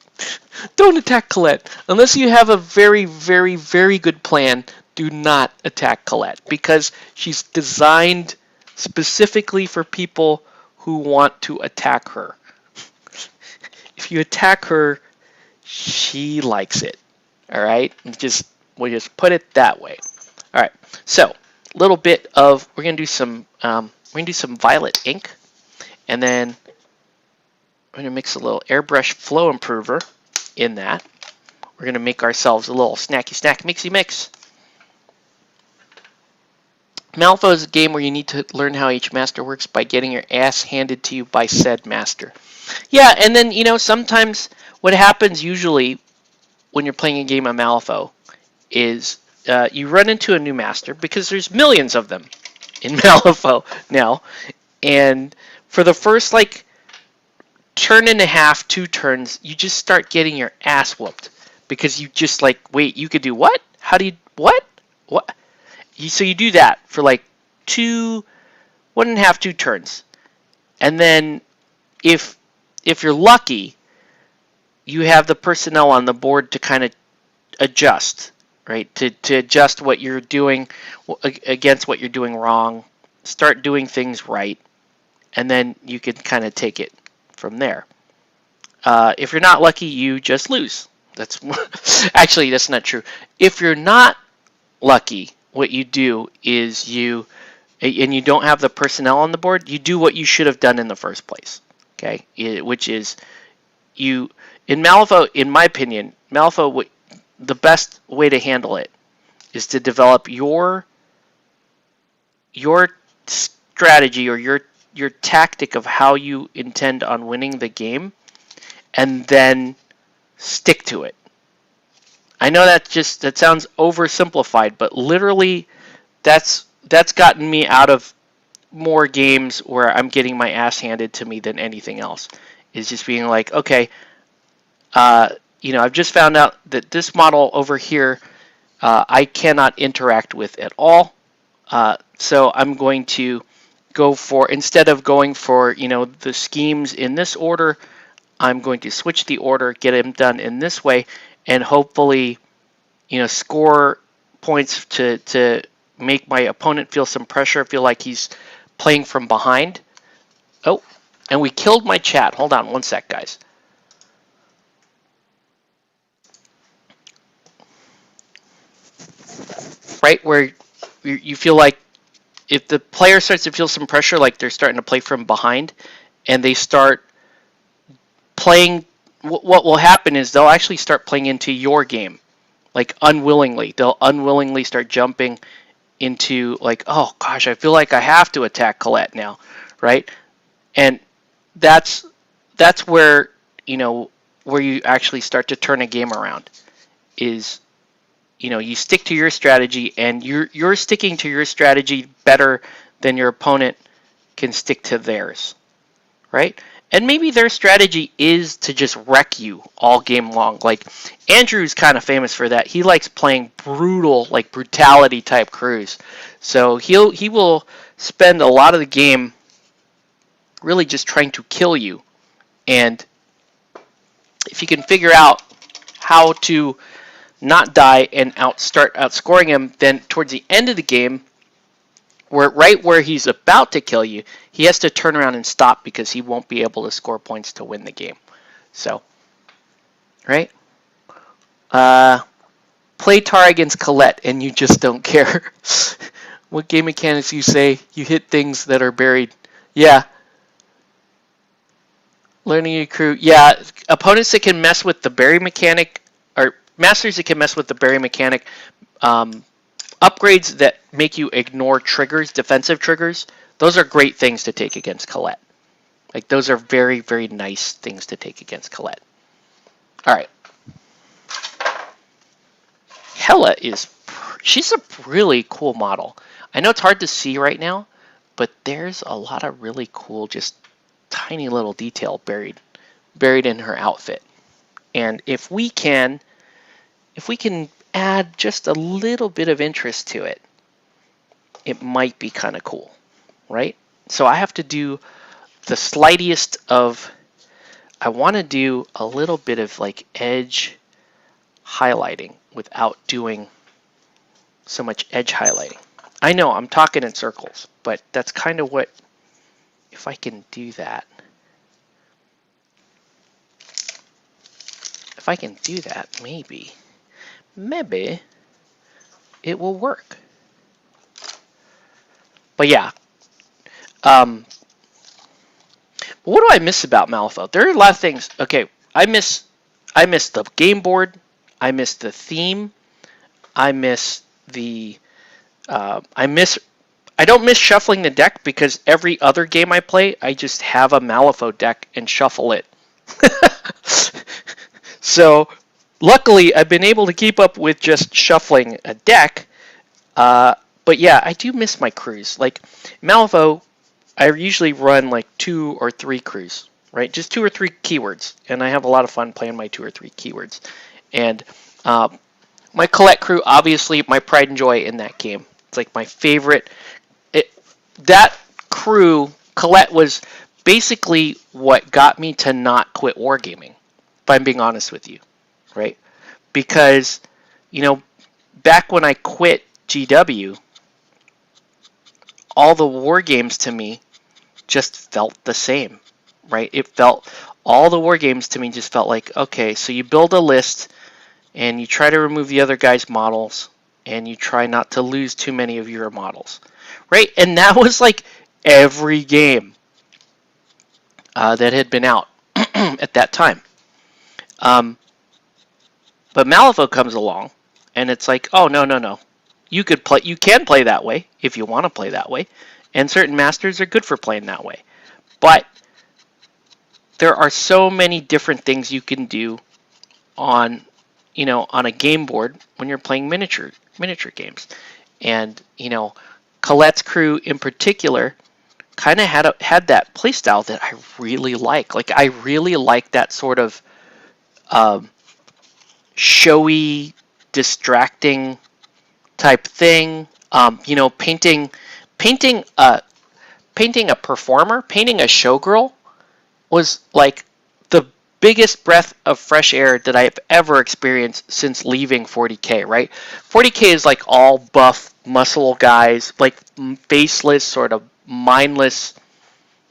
Don't attack Colette. Unless you have a very, very, very good plan, do not attack Colette. Because she's designed specifically for people who want to attack her. If you attack her, she likes it. Alright? We'll just put it that way. Alright, so little bit of we're gonna do some violet ink, and then we're gonna mix a little airbrush flow improver in that. We're gonna make ourselves a little snacky snack mixy mix. Malifaux is a game where you need to learn how each master works by getting your ass handed to you by said master. Yeah, and then sometimes what happens usually when you're playing a game of Malifaux is you run into a new master, because there's millions of them in Malifaux now, and for the first turn and a half, 2 turns, you just start getting your ass whooped, because you just wait, you could do what? How do you what? So you do that for 1.5, 2 turns, and then if you're lucky, you have the personnel on the board to kind of adjust. Right, to adjust what you're doing against what you're doing wrong, start doing things right, and then you can kind of take it from there. If you're not lucky, you just lose. That's actually, that's not true. If you're not lucky, what you do is and you don't have the personnel on the board, you do what you should have done in the first place. Okay, which is in Malifaux, in my opinion, Malifaux, the best way to handle it is to develop your strategy or your tactic of how you intend on winning the game, and then stick to it. I know that sounds oversimplified, but literally that's gotten me out of more games where I'm getting my ass handed to me than anything else. Is just being like, okay, I've just found out that this model over here I cannot interact with at all. So I'm going to go for, instead of going for, the schemes in this order, I'm going to switch the order, get them done in this way, and hopefully, score points to make my opponent feel some pressure, feel like he's playing from behind. Oh, and we killed my chat. Hold on one sec, guys. Right, where you feel like if the player starts to feel some pressure, like they're starting to play from behind, and they start playing, what will happen is they'll actually start playing into your game, unwillingly. They'll unwillingly start jumping into oh gosh, I feel like I have to attack Colette now, right? And that's where where you actually start to turn a game around. Is you stick to your strategy, and you're sticking to your strategy better than your opponent can stick to theirs, right? And maybe their strategy is to just wreck you all game long. Andrew's kind of famous for that. He likes playing brutal, brutality type crews. So he will spend a lot of the game really just trying to kill you. And if you can figure out how to not die and start outscoring him, then towards the end of the game, right where he's about to kill you, he has to turn around and stop, because he won't be able to score points to win the game. So, right? Play Tar against Colette and you just don't care. What game mechanics you say? You hit things that are buried. Yeah. Learning a crew. Yeah, opponents that can mess with the berry mechanic, or masters that can mess with the berry mechanic, um, upgrades that make you ignore triggers, defensive triggers, those are great things to take against Colette. Like, those are very, very nice things to take against Colette. Alright. Hela she's a really cool model. I know it's hard to see right now, but there's a lot of really cool, just tiny little detail buried in her outfit. And if we can add just a little bit of interest to it, it might be kind of cool, right? So I have to do the slightest of, I want to do a little bit of like edge highlighting without doing so much edge highlighting. I know I'm talking in circles, but that's kind of what, if I can do that. If I can do that, maybe it will work. But yeah, what do I miss about Malifaux? There are a lot of things. Okay, I miss the game board. I miss the theme. I miss the. I don't miss shuffling the deck because every other game I play, I just have a Malifaux deck and shuffle it. So, luckily, I've been able to keep up with just shuffling a deck. But yeah, I do miss my crews. Like, Malifaux, I usually run like 2 or 3 crews, right? Just 2 or 3 keywords. And I have a lot of fun playing my 2 or 3 keywords. And my Colette crew, obviously, my pride and joy in that game. It's like my favorite. That crew, Colette, was basically what got me to not quit wargaming, if I'm being honest with you, right? Because, back when I quit GW, all the war games to me just felt the same, right? All the war games to me just felt like, okay, so you build a list and you try to remove the other guy's models and you try not to lose too many of your models, right? And that was like every game that had been out at that time. But Malifaux comes along and it's like, oh, no. You can play that way if you want to play that way. And certain masters are good for playing that way. But there are so many different things you can do on a game board when you're playing miniature games. And, Colette's crew in particular kind of had that playstyle that I really like. Like, I really like that sort of showy, distracting type thing. Painting a performer, painting a showgirl was like the biggest breath of fresh air that I have ever experienced since leaving 40K, right? 40K is like all buff muscle guys, like faceless, sort of mindless,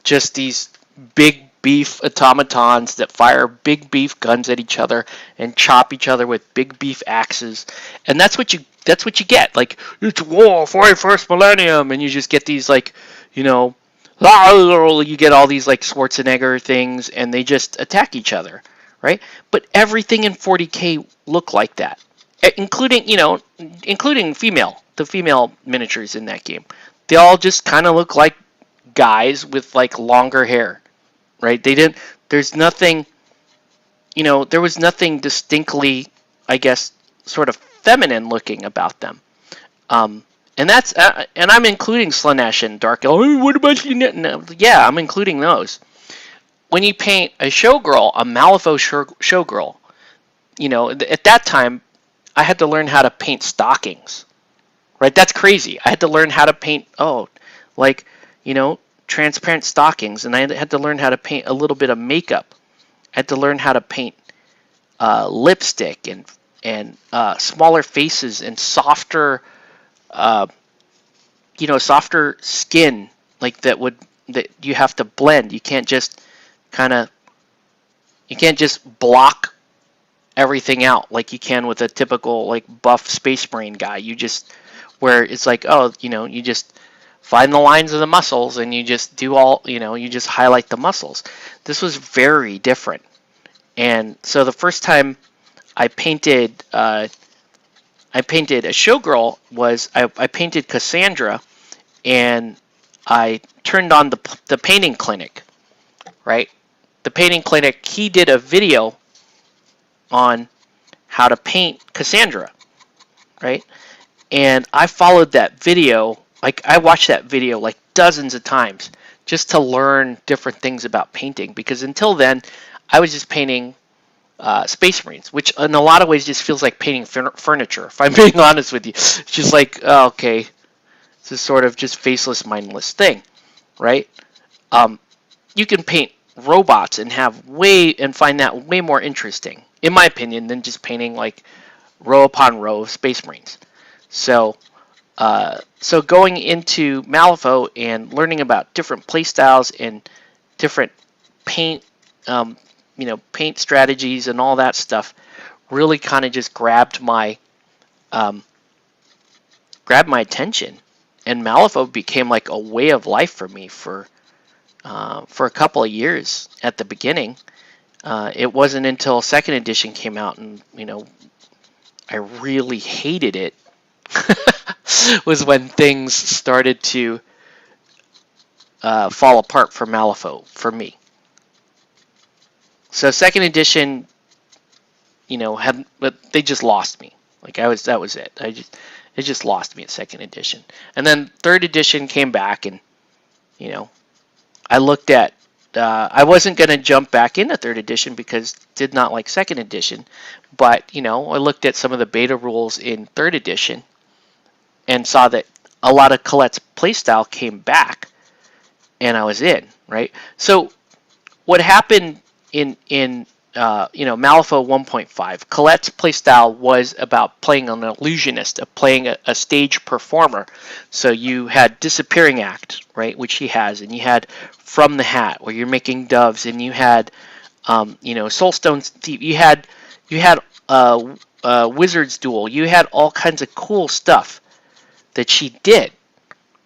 just these big beef automatons that fire big beef guns at each other and chop each other with big beef axes. And that's what you get. Like, it's war, 41st millennium, and you just get these like, you get all these like Schwarzenegger things, and they just attack each other, right? But everything in 40K looked like that, including the female miniatures in that game. They all just kind of look like guys with like longer hair, right? There's nothing, there was nothing distinctly, I guess, sort of feminine looking about them. And that's and I'm including Slaanesh and Dark Elf. Oh, what about you? No, yeah, I'm including those. When you paint a showgirl, a Malifaux showgirl, at that time, I had to learn how to paint stockings, right? That's crazy. I had to learn how to paint, transparent stockings, and I had to learn how to paint a little bit of makeup. I had to learn how to paint lipstick and smaller faces and softer softer skin, like that you have to blend. You can't just block everything out like you can with a typical like buff Space Marine guy. Where it's like, you just find the lines of the muscles, and you just do all, you just highlight the muscles. This was very different. And so the first time I painted a showgirl was I painted Cassandra, and I turned on the painting clinic, right? The painting clinic, he did a video on how to paint Cassandra, right? And I followed that video, like I watched that video like dozens of times just to learn different things about painting, because until then I was just painting Space Marines, which in a lot of ways just feels like painting furniture, if I'm being honest with you. It's just like, oh, okay, it's a sort of just faceless, mindless thing, right? You can paint robots and find that way more interesting, in my opinion, than just painting like row upon row of Space Marines. So going into Malifaux and learning about different playstyles and different paint, paint strategies and all that stuff, really kind of just grabbed my attention. And Malifaux became like a way of life for me for a couple of years at the beginning. It wasn't until second edition came out, and I really hated it, was when things started to fall apart for Malifaux for me. So second edition, but they just lost me. Like that was it. It just lost me at second edition. And then third edition came back, and I looked at. I wasn't going to jump back into third edition because did not like second edition, but I looked at some of the beta rules in third edition and saw that a lot of Colette's playstyle came back, and I was in, right? So what happened in Malifaux 1.5, Colette's playstyle was about playing an illusionist, playing a stage performer. So you had Disappearing Act, right, which he has, and you had From the Hat, where you're making doves, and you had Soulstone's Deep, you had Wizard's Duel, you had all kinds of cool stuff that she did.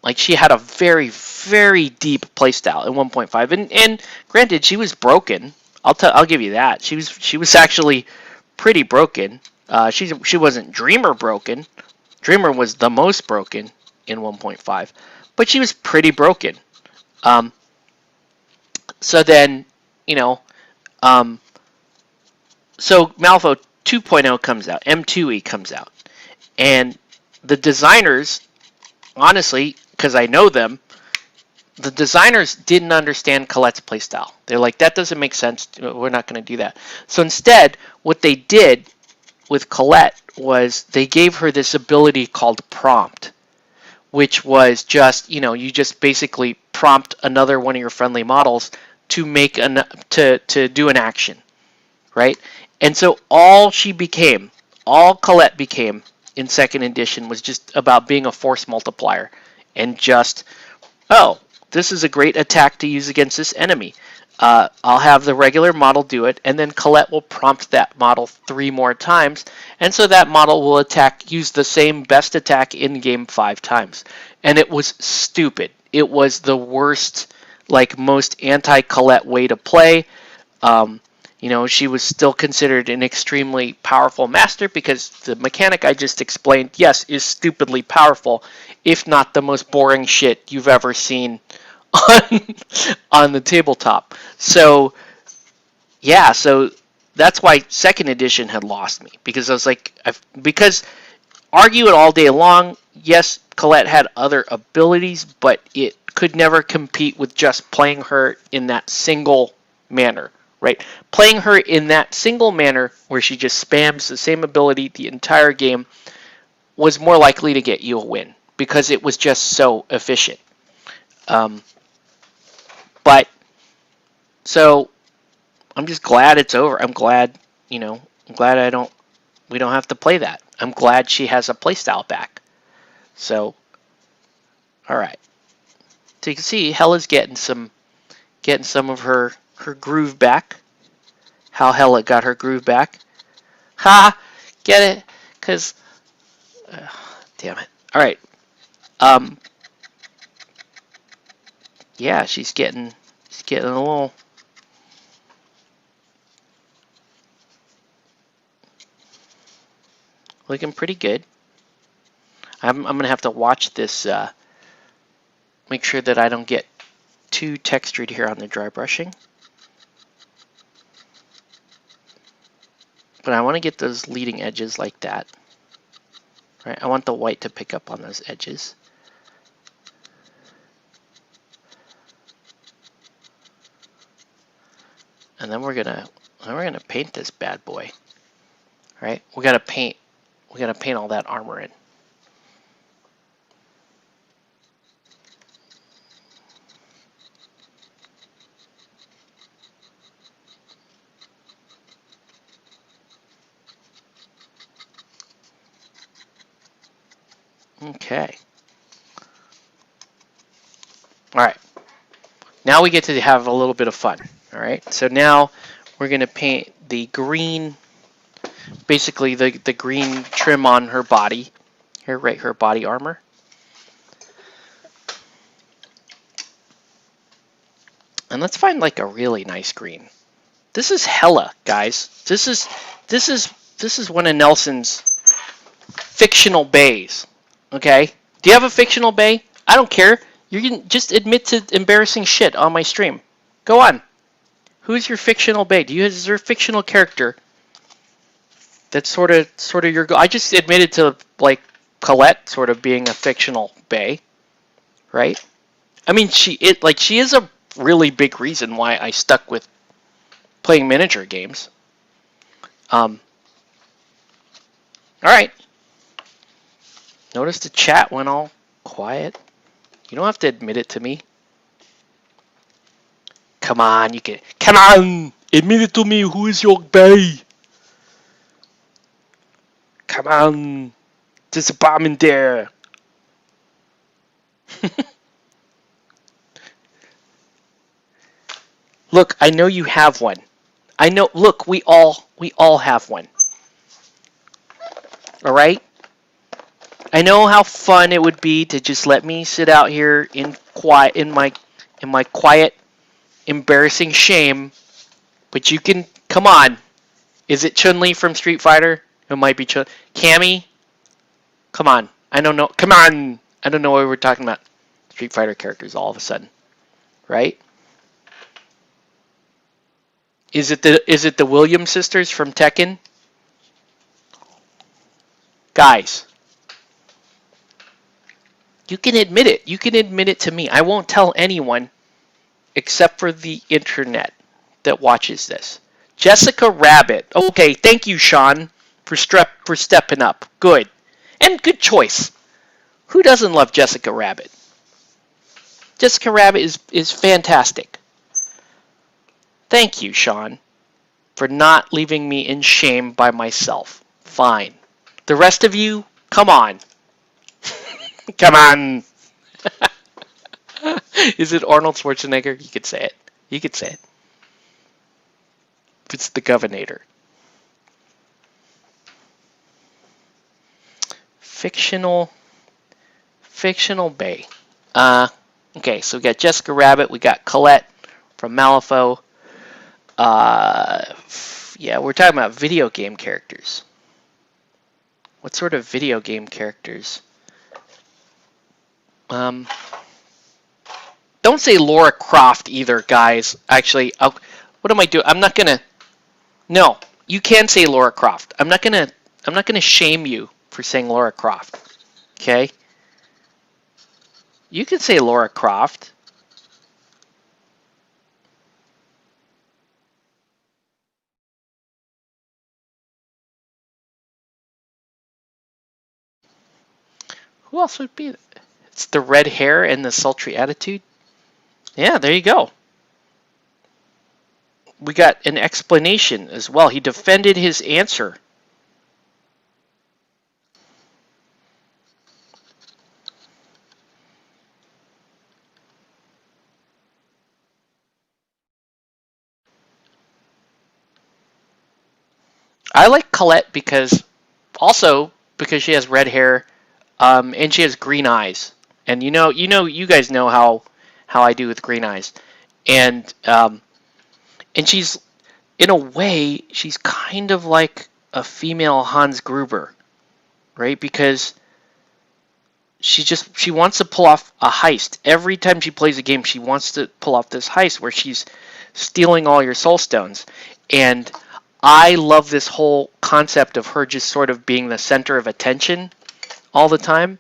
Like, she had a very, very deep playstyle in 1.5, and granted, she was broken. I'll give you that. She was actually pretty broken. She wasn't Dreamer broken. Dreamer was the most broken in 1.5, but she was pretty broken. So then, so Malifaux 2.0 comes out, M2E comes out, and the designers, honestly, because I know them, the designers didn't understand Colette's playstyle. They're like, that doesn't make sense. We're not going to do that. So instead, what they did with Colette was they gave her this ability called Prompt, which was just, you just basically prompt another one of your friendly models to make to do an action, right? And so all Colette became in second edition was just about being a force multiplier and just, oh, this is a great attack to use against this enemy. I'll have the regular model do it, and then Colette will prompt that model 3 more times, and so that model will use the same best attack in game 5 times. And it was stupid. It was the worst, most anti-Colette way to play. She was still considered an extremely powerful master because the mechanic I just explained, yes, is stupidly powerful, if not the most boring shit you've ever seen on the tabletop. So, yeah, so that's why second edition had lost me, because I was like, because argue it all day long, yes, Colette had other abilities, but it could never compete with just playing her in that single manner. Right, playing her in that single manner where she just spams the same ability the entire game was more likely to get you a win because it was just so efficient. But so I'm just glad it's over. I'm glad, we don't have to play that. I'm glad she has a playstyle back. So, all right. So you can see Hela's getting some of her groove back. How Hela got her groove back. Ha! Get it? Because... damn it. Alright. Yeah, she's getting a little. Looking pretty good. I'm gonna have to watch this. Make sure that I don't get too textured here on the dry brushing. But I want to get those leading edges like that. Right? I want the white to pick up on those edges. And then we're gonna paint this bad boy. Right? We gotta paint all that armor in. Okay. All right. Now we get to have a little bit of fun. All right. So now we're going to paint the green, basically the green trim on her body. Here, right, her body armor. And let's find like a really nice green. This is Hela, guys. This is one of Nelson's fictional bays. Okay? Do you have a fictional bay? I don't care. You can just admit to embarrassing shit on my stream. Go on. Who's your fictional bae? Is there a fictional character that's sort of your? I just admitted to like Colette sort of being a fictional bae, right? I mean, she is a really big reason why I stuck with playing miniature games. All right. Notice the chat went all quiet. You don't have to admit it to me. Come on, you can. Come on! Admit it to me, who is your bae? Come on! There's a bomb in there. Look, I know you have one. I know, look, we all have one. Alright? I know how fun it would be to just let me sit out here in my quiet, embarrassing shame. But you can, come on. Is it Chun-Li from Street Fighter? It might be Chun. Cammy? Come on. I don't know. Come on. I don't know why we're talking about Street Fighter characters all of a sudden. Right? Is it the Williams sisters from Tekken? Guys. You can admit it. You can admit it to me. I won't tell anyone except for the internet that watches this. Jessica Rabbit. Okay, thank you, Sean, for stepping up. Good. And good choice. Who doesn't love Jessica Rabbit? Jessica Rabbit is fantastic. Thank you, Sean, for not leaving me in shame by myself. Fine. The rest of you, come on. Come on. Is it Arnold Schwarzenegger? You could say it. You could say it. It's the Governator. Fictional bae. Okay, so we got Jessica Rabbit. We got Colette from Malifaux. Yeah, we're talking about video game characters. What sort of video game characters? Don't say Lara Croft either, guys. Actually, what am I doing? I'm not gonna. No, you can say Lara Croft. I'm not gonna shame you for saying Lara Croft. Okay? You can say Lara Croft. Who else would be? It's the red hair and the sultry attitude. Yeah, there you go. We got an explanation as well. He defended his answer. I like Colette because she has red hair, and she has green eyes. And you guys know how I do with Green Eyes, and she's, in a way, she's kind of like a female Hans Gruber, right? Because she wants to pull off a heist. Every time she plays a game, she wants to pull off this heist where she's stealing all your soul stones. And I love this whole concept of her just sort of being the center of attention all the time.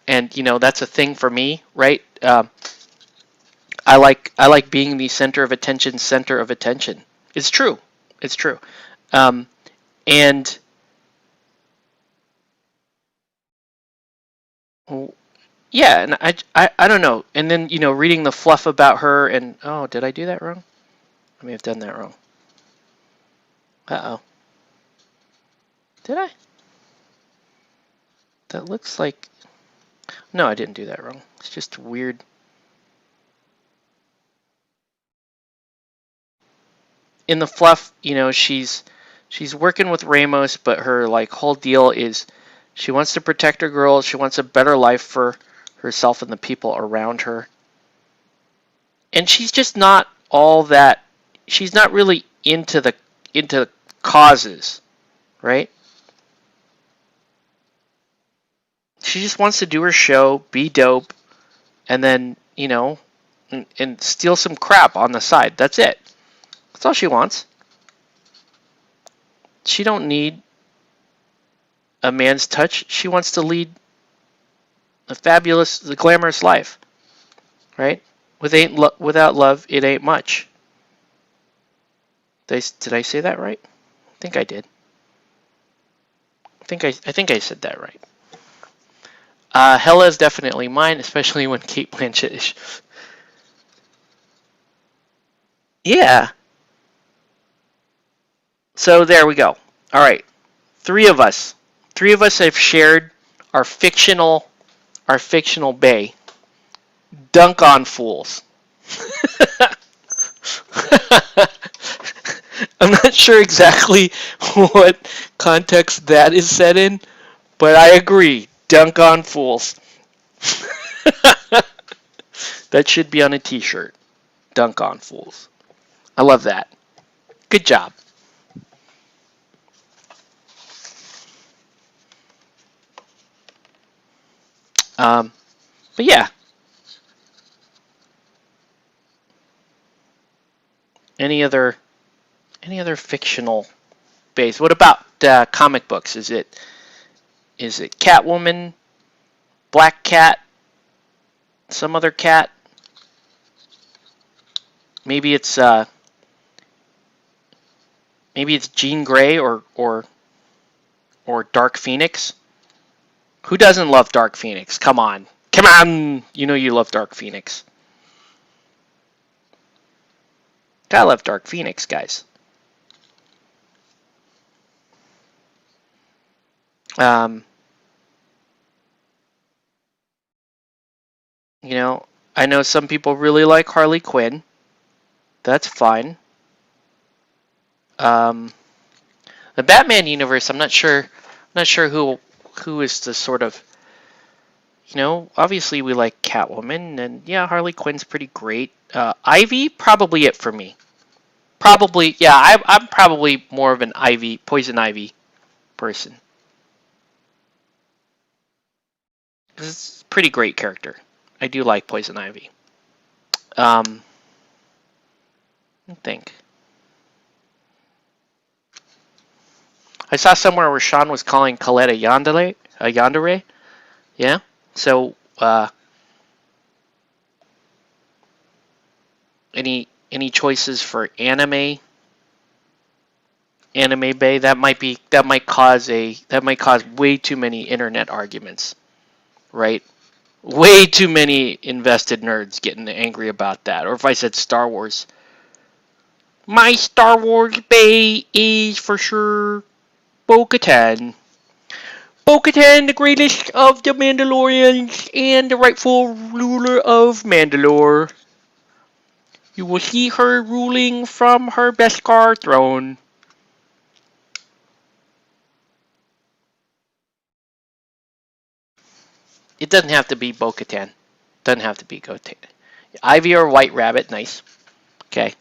And that's a thing for me, right? I like being the center of attention. Center of attention. It's true. It's true. Um, and yeah, and I don't know. And then reading the fluff about her, and oh, did I do that wrong? I may have done that wrong. Uh-oh. Did I? That looks like... No, I didn't do that wrong. It's just weird. In the fluff, she's working with Ramos, but her whole deal is she wants to protect her girls. She wants a better life for herself and the people around her. And she's just not all that. She's not really into causes, right? She just wants to do her show, be dope, and then, and steal some crap on the side. That's it. That's all she wants. She don't need a man's touch. She wants to lead the glamorous life, right? Without love, it ain't much. Did I say that right? I think I did. I think I said that right. Hela is definitely mine, especially when Kate Blanchett is. Yeah. So there we go. All right. Three of us have shared our fictional bae. Dunk on fools. I'm not sure exactly what context that is set in, but I agree. Dunk on fools. That should be on a t-shirt. Dunk on fools. I love that. Good job. But yeah. Any other fictional base? What about comic books? Is it Catwoman, Black Cat, some other cat? Maybe it's Jean Grey or Dark Phoenix. Who doesn't love Dark Phoenix? Come on. You love Dark Phoenix. I love Dark Phoenix, guys. I know some people really like Harley Quinn. That's fine. The Batman universe, I'm not sure who is the sort of, obviously we like Catwoman, and yeah, Harley Quinn's pretty great. Ivy, probably it for me. Probably, yeah, I'm probably more of an Poison Ivy person. It's a pretty great character. I do like Poison Ivy. I think. I saw somewhere where Sean was calling Colette a yandere. Yeah. So, any choices for anime bay? That might cause way too many internet arguments, right? Way too many invested nerds getting angry about that. Or if I said Star Wars, my Star Wars bay is for sure Bo-Katan. Bo-Katan, the greatest of the Mandalorians and the rightful ruler of Mandalore. You will see her ruling from her Beskar throne. It doesn't have to be Bo-Katan. Doesn't have to be Bo-Katan. Ivy or White Rabbit, nice. Okay.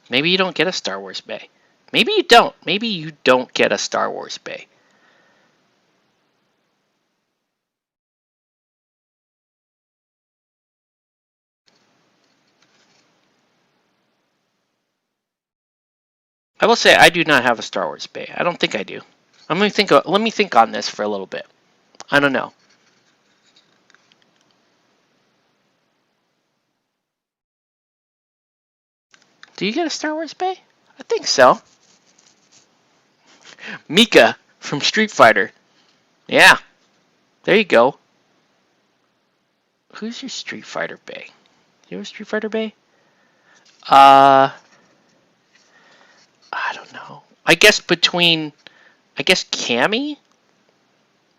Maybe you don't get a Star Wars Bay. Maybe you don't. Maybe you don't get a Star Wars Bay. I will say I do not have a Star Wars Bay. I don't think I do. Let me think on this for a little bit. I don't know. Do you get a Star Wars Bay? I think so. Mika from Street Fighter. Yeah. There you go. Who's your Street Fighter Bay? You have a Street Fighter Bay? I don't know. I guess Cammy?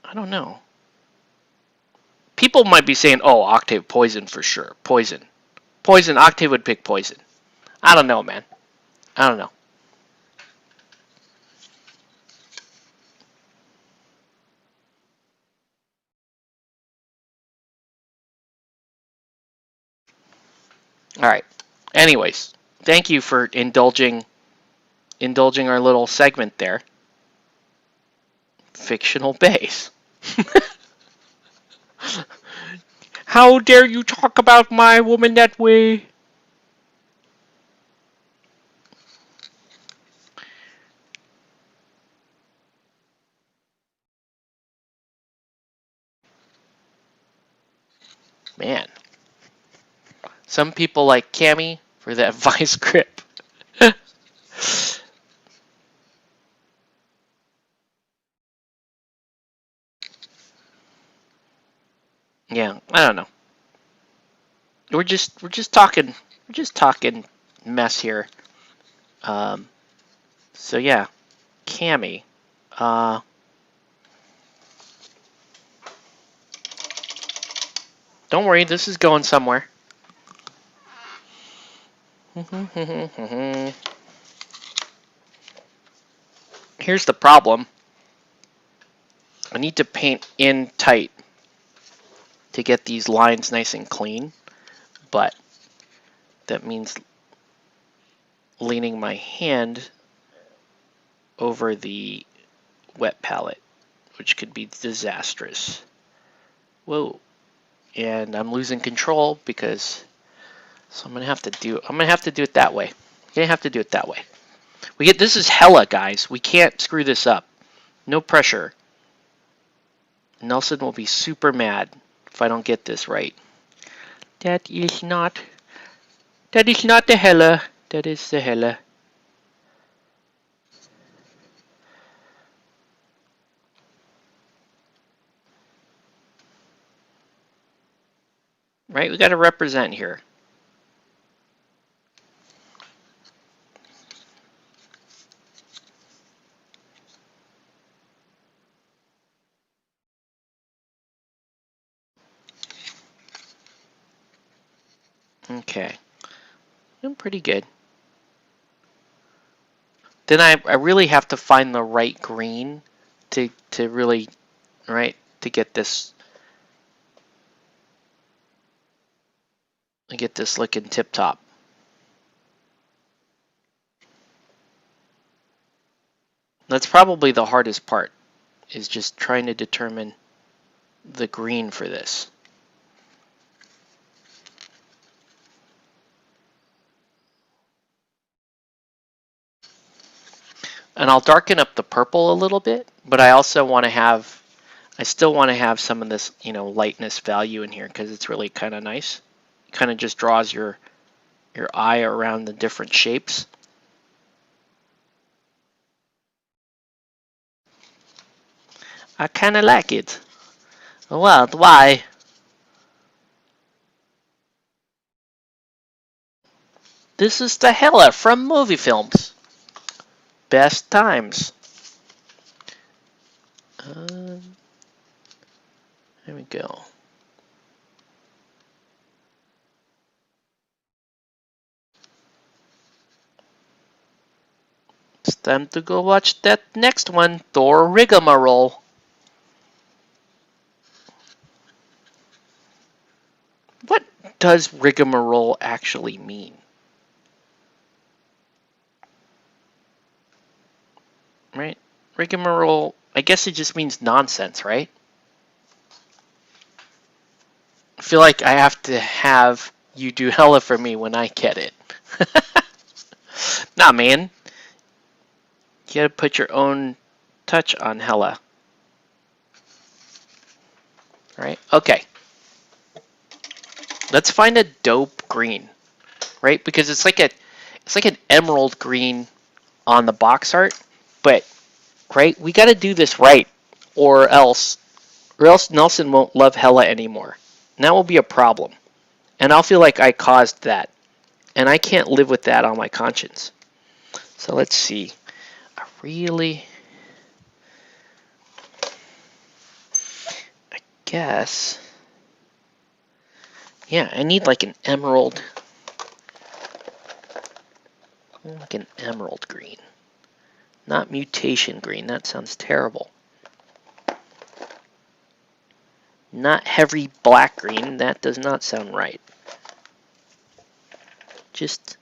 I don't know. People might be saying, oh, Octave Poison for sure. Poison. Octave would pick Poison. I don't know, man. I don't know. All right. Anyways, thank you for indulging our little segment there. Fictional base. How dare you talk about my woman that way? Man. Some people like Cammy for that vice grip. Yeah, I don't know. We're just talking mess here. So yeah, Cammy. Don't worry, this is going somewhere. Here's the problem. I need to paint in tight to get these lines nice and clean, but that means leaning my hand over the wet palette, which could be disastrous. Whoa. And I'm losing control because so I'm gonna have to do it that way. This is Hela, guys. We can't screw this up. No pressure. Nelson will be super mad if I don't get this right. That is not the Hela. That is the Hela. Right, we got to represent here. Okay. I'm pretty good. Then I really have to find the right green to really, right, to get this looking tip top. That's probably the hardest part, is just trying to determine the green for this. And I'll darken up the purple a little bit, but I also want to have, I still want to have some of this, lightness value in here because it's really kind of nice. Kind of just draws your eye around the different shapes. I kind of like it. Well, why? This is the Hela from movie films. Best times. There we go. It's time to go watch that next one, Thor Rigmarole. does rigmarole actually mean? Right? Rigmarole, I guess it just means nonsense, right? I feel like I have to have you do Hela for me when I get it. Nah, man. You gotta put your own touch on Hela. Right? Okay. Let's find a dope green. Right? Because it's like an emerald green on the box art, but right, we gotta do this right, or else Nelson won't love Hela anymore. And that will be a problem. And I'll feel like I caused that. And I can't live with that on my conscience. So let's see. I guess. Yeah, I need like an emerald. Like an emerald green. Not mutation green. That sounds terrible. Not heavy black green. That does not sound right. Just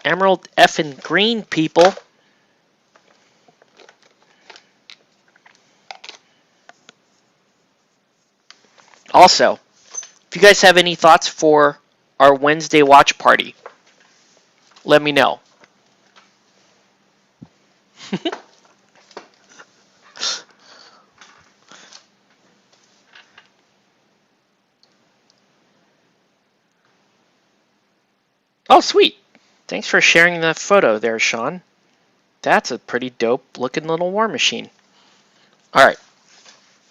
emerald effing green, people. Also, if you guys have any thoughts for our Wednesday watch party, let me know. Oh, sweet. Thanks for sharing that photo there, Sean. That's a pretty dope looking little war machine. All right.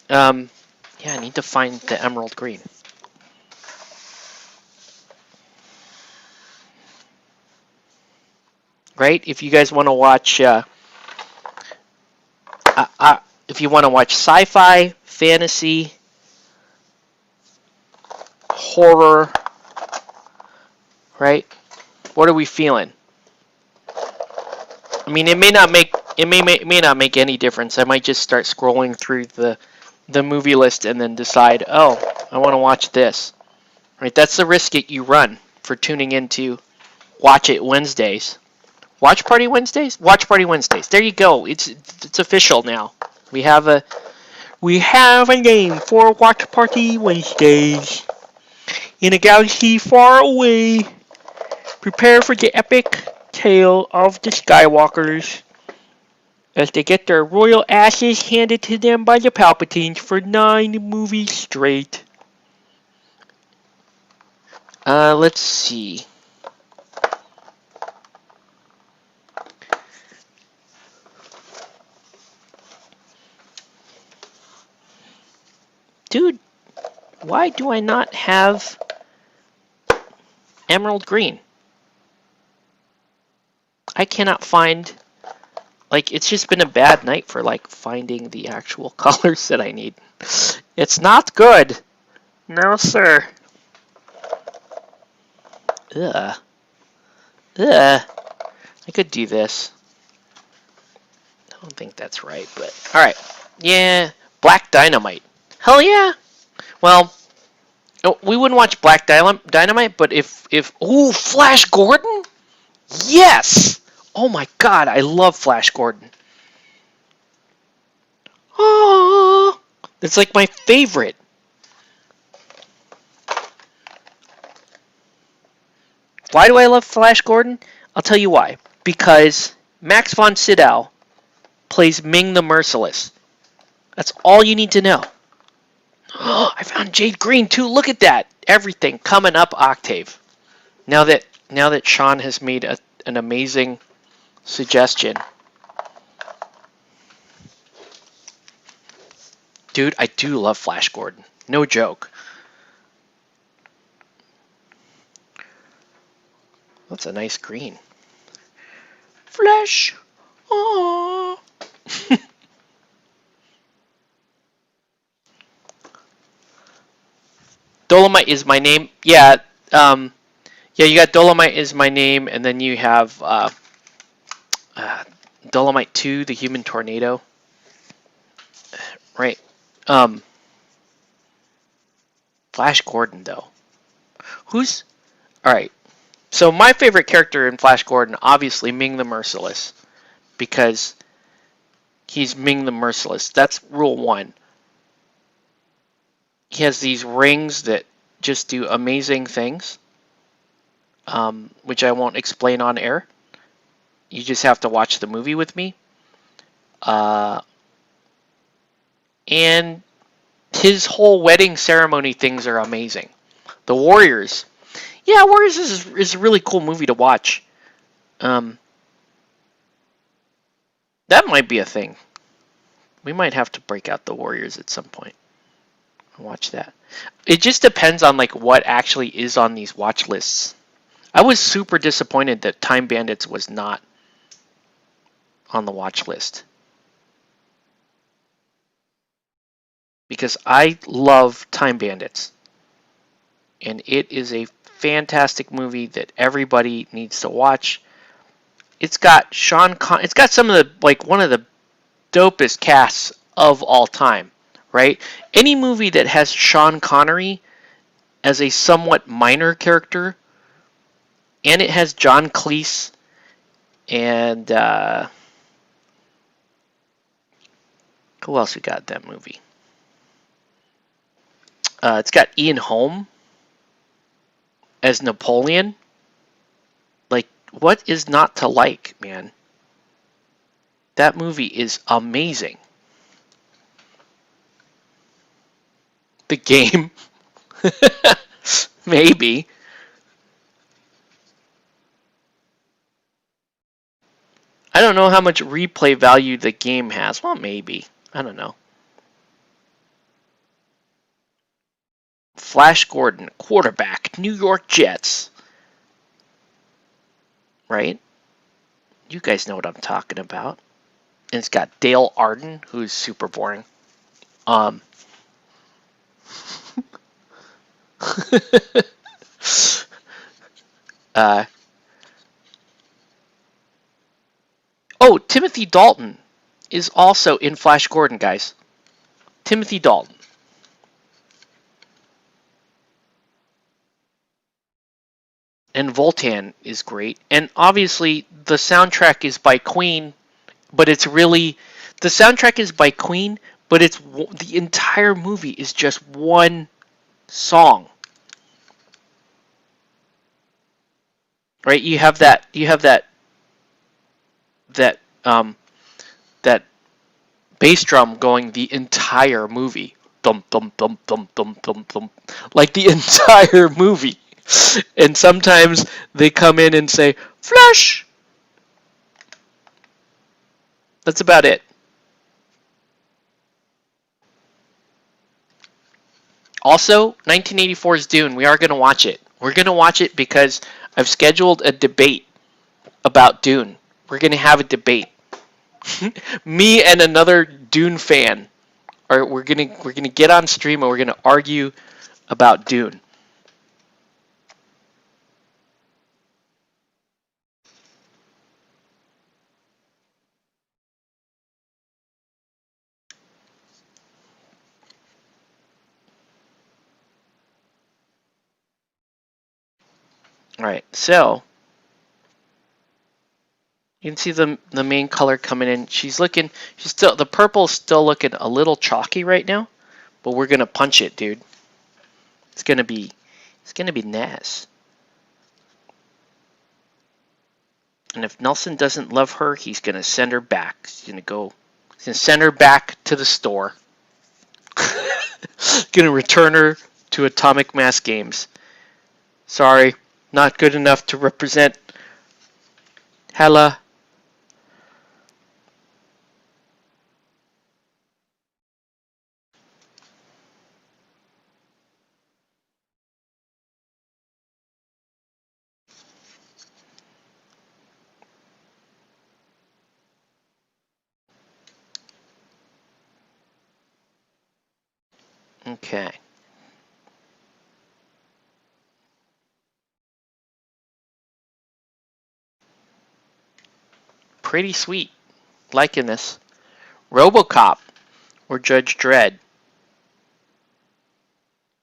Yeah, I need to find the emerald green. Right? If you guys want to watch, if you want to watch sci-fi, fantasy, horror, right? What are we feeling? I mean, it may not make any difference. I might just start scrolling through the movie list and then decide, oh, I want to watch this. Right? That's the risk that you run for tuning into Watch It Wednesdays. Watch Party Wednesdays? Watch Party Wednesdays. There you go. It's official now. We have a name for Watch Party Wednesdays. In a galaxy far away, prepare for the epic tale of the Skywalkers as they get their royal asses handed to them by the Palpatines for 9 movies straight. Let's see. Dude, why do I not have emerald green? I cannot find, like, it's just been a bad night for, like, finding the actual colors that I need. It's not good. No, sir. Ugh. Ugh. I could do this. I don't think that's right, but... Alright. Yeah. Black Dynamite. Hell yeah. Well, we wouldn't watch Black Dynamite, but if... Ooh, Flash Gordon? Yes! Oh my god, I love Flash Gordon. Oh, it's like my favorite. Why do I love Flash Gordon? I'll tell you why. Because Max von Sydow plays Ming the Merciless. That's all you need to know. Oh, I found Jade Green too. Look at that. Everything coming up octave. Now that Sean has made an amazing suggestion. Dude, I do love Flash Gordon. No joke. That's a nice green. Flash. Aww. Dolomite is my name. Yeah. Yeah, you got Dolomite is my name, and then you have Dolomite 2, the Human Tornado. Right. Flash Gordon, though. Who's all right? So my favorite character in Flash Gordon, obviously Ming the Merciless, because he's Ming the Merciless. That's rule one. He has these rings that just do amazing things, which I won't explain on air. You just have to watch the movie with me. And his whole wedding ceremony things are amazing. The Warriors. Yeah, Warriors is a really cool movie to watch. That might be a thing. We might have to break out the Warriors at some point and watch that. It just depends on like what actually is on these watch lists. I was super disappointed that Time Bandits was not on the watch list. Because I love Time Bandits. And it is a fantastic movie that everybody needs to watch. It's got it's got some of the like one of the dopest casts of all time, right? Any movie that has Sean Connery as a somewhat minor character, and it has John Cleese and who else we got in that movie? It's got Ian Holm as Napoleon. Like, what is not to like, man? That movie is amazing. The game? Maybe. I don't know how much replay value the game has. Well, maybe. I don't know. Flash Gordon, quarterback, New York Jets. Right? You guys know what I'm talking about. And it's got Dale Arden, who's super boring. Oh, Timothy Dalton is also in Flash Gordon, guys. Timothy Dalton. And Voltan is great. And obviously, the soundtrack is by Queen, but it's really... The soundtrack is by Queen, but it's the entire movie is just one song. Right? You have that bass drum going the entire movie. Dum dum dum dum dum dum dum. Like the entire movie. And sometimes they come in and say, Flash! That's about it. Also, 1984's Dune. We are going to watch it. We're going to watch it because I've scheduled a debate about Dune. We're going to have a debate. Me and another Dune fan we're gonna get on stream and we're gonna argue about Dune. All right, so you can see the main color coming in. She's still, the purple's still looking a little chalky right now, but we're gonna punch it, dude. It's gonna be nice. And if Nelson doesn't love her, he's gonna send her back. He's gonna send her back to the store. Gonna return her to Atomic Mass Games. Sorry, not good enough to represent Hela. Okay. Pretty sweet. Liking this. RoboCop or Judge Dredd.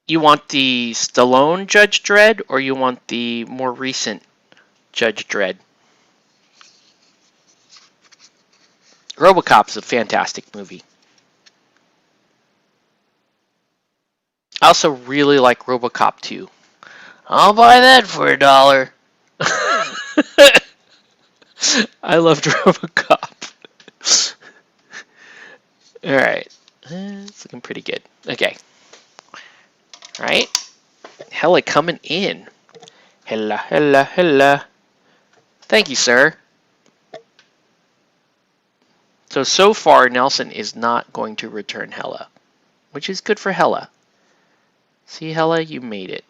You want the Stallone Judge Dredd, or you want the more recent Judge Dredd? RoboCop's a fantastic movie. I also really like RoboCop 2. I'll buy that for $1. I loved RoboCop. Alright. It's looking pretty good. Okay. Alright. Hela coming in. Hela, Hela, Hela. Thank you, sir. So far, Nelson is not going to return Hela, which is good for Hela. See, Hela, you made it.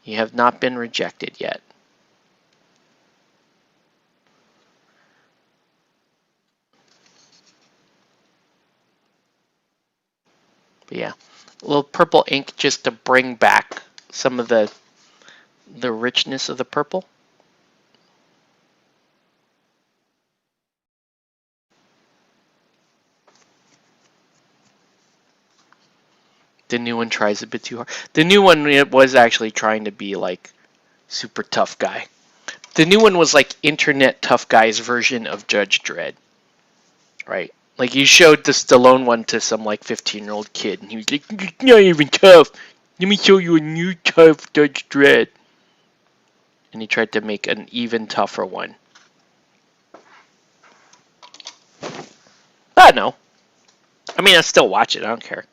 You have not been rejected yet. But yeah, a little purple ink just to bring back some of the richness of the purple. The new one tries a bit too hard. The new one, it was actually trying to be like super tough guy. The new one was like internet tough guy's version of Judge Dredd, right? Like you showed the Stallone one to some like 15-year-old kid, and he was like, "It's not even tough. Let me show you a new tough Judge Dredd." And he tried to make an even tougher one. I know. I mean, I still watch it. I don't care.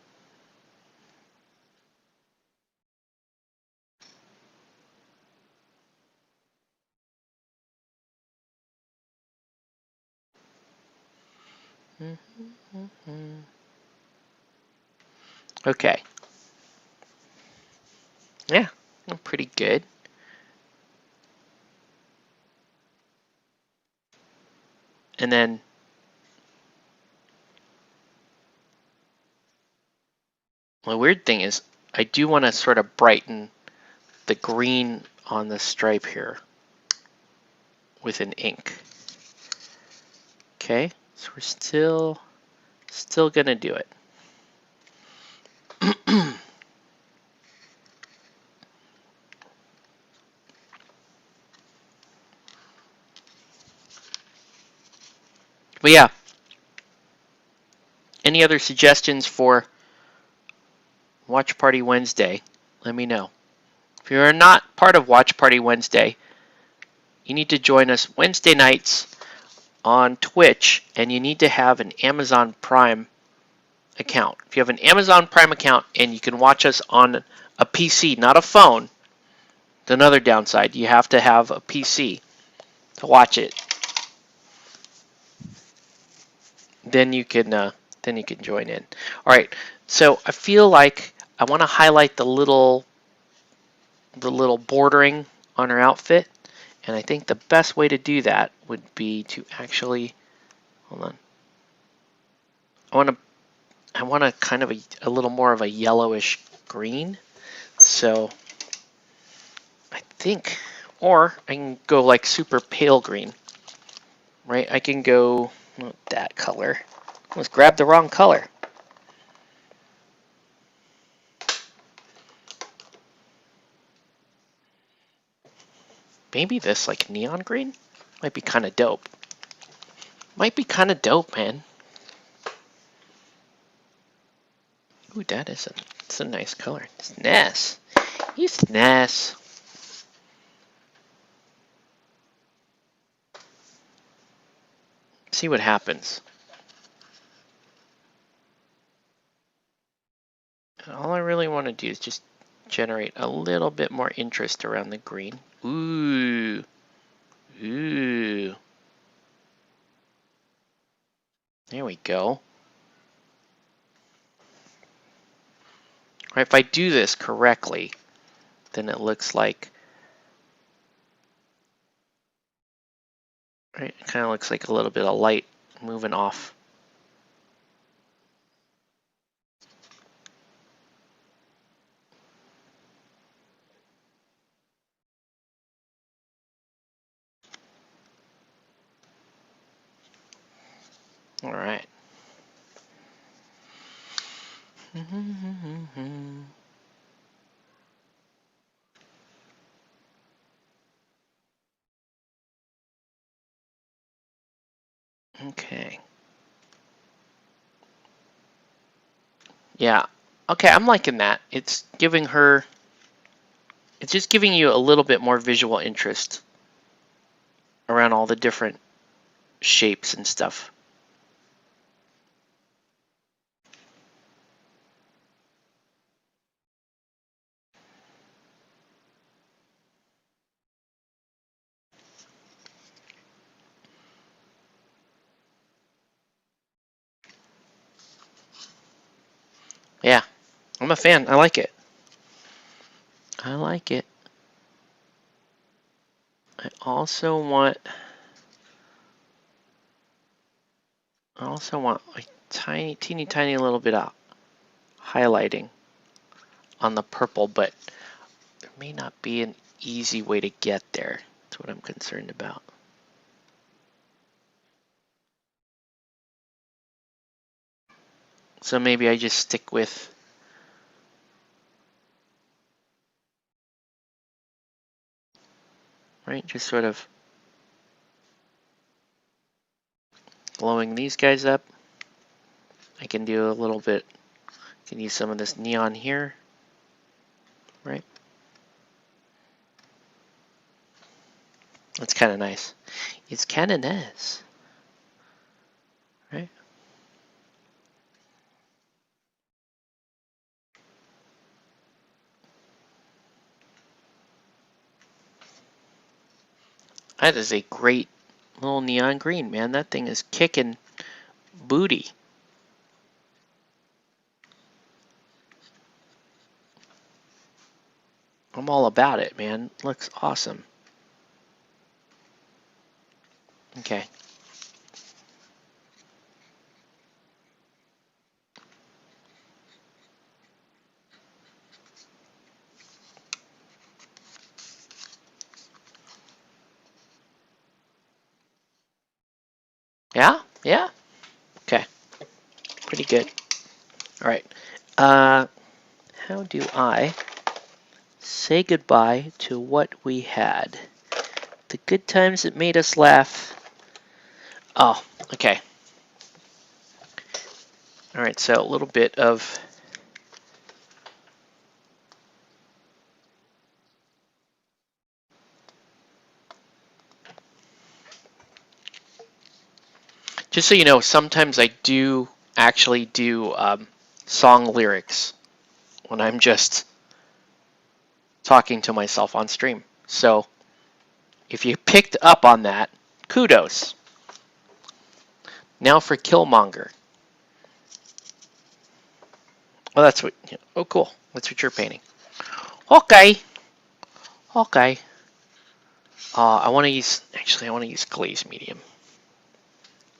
Okay. Yeah, pretty good. And then the weird thing is, I do want to sort of brighten the green on the stripe here with an ink. Okay, so we're still gonna do it. But yeah, any other suggestions for Watch Party Wednesday? Let me know. If you're not part of Watch Party Wednesday, you need to join us Wednesday nights on Twitch, and you need to have an Amazon Prime account. If you have an Amazon Prime account and you can watch us on a PC, not a phone, it's another downside. You have to have a PC to watch it. Then you can join in. All right. So I feel like I want to highlight the little bordering on her outfit, and I think the best way to do that would be to actually hold on. I want a kind of a little more of a yellowish green. So I think, or I can go like super pale green, right? I can go that color. Almost grabbed the wrong color. Maybe this like neon green might be kind of dope. Might be kind of dope, man. Ooh, it's a nice color. It's nice. It's nice. See what happens. And all I really want to do is just generate a little bit more interest around the green. Ooh. Ooh. There we go. Right, if I do this correctly, then it looks like, right, it kind of looks like a little bit of light moving off. All right. Okay. Yeah. Okay, I'm liking that. It's just giving you a little bit more visual interest around all the different shapes and stuff. Yeah, I'm a fan. I like it. I like it. I also want a teeny tiny little bit of highlighting on the purple, but there may not be an easy way to get there. That's what I'm concerned about. So maybe I just stick with just sort of blowing these guys up. I can do a little bit, can use some of this neon here, right? That's kind of nice. It's kind of nice, right? That is a great little neon green, man. That thing is kicking booty. I'm all about it, man. Looks awesome. Okay. Yeah? Yeah? Okay. Pretty good. All right. How do I say goodbye to what we had? The good times that made us laugh. Oh, okay. All right, so a little bit of just so you know, sometimes I do actually do song lyrics when I'm just talking to myself on stream. So if you picked up on that, kudos. Now for Killmonger. Oh, that's what. Oh, cool. That's what you're painting. Okay. Okay. I want to use. Actually, I want to use glaze medium.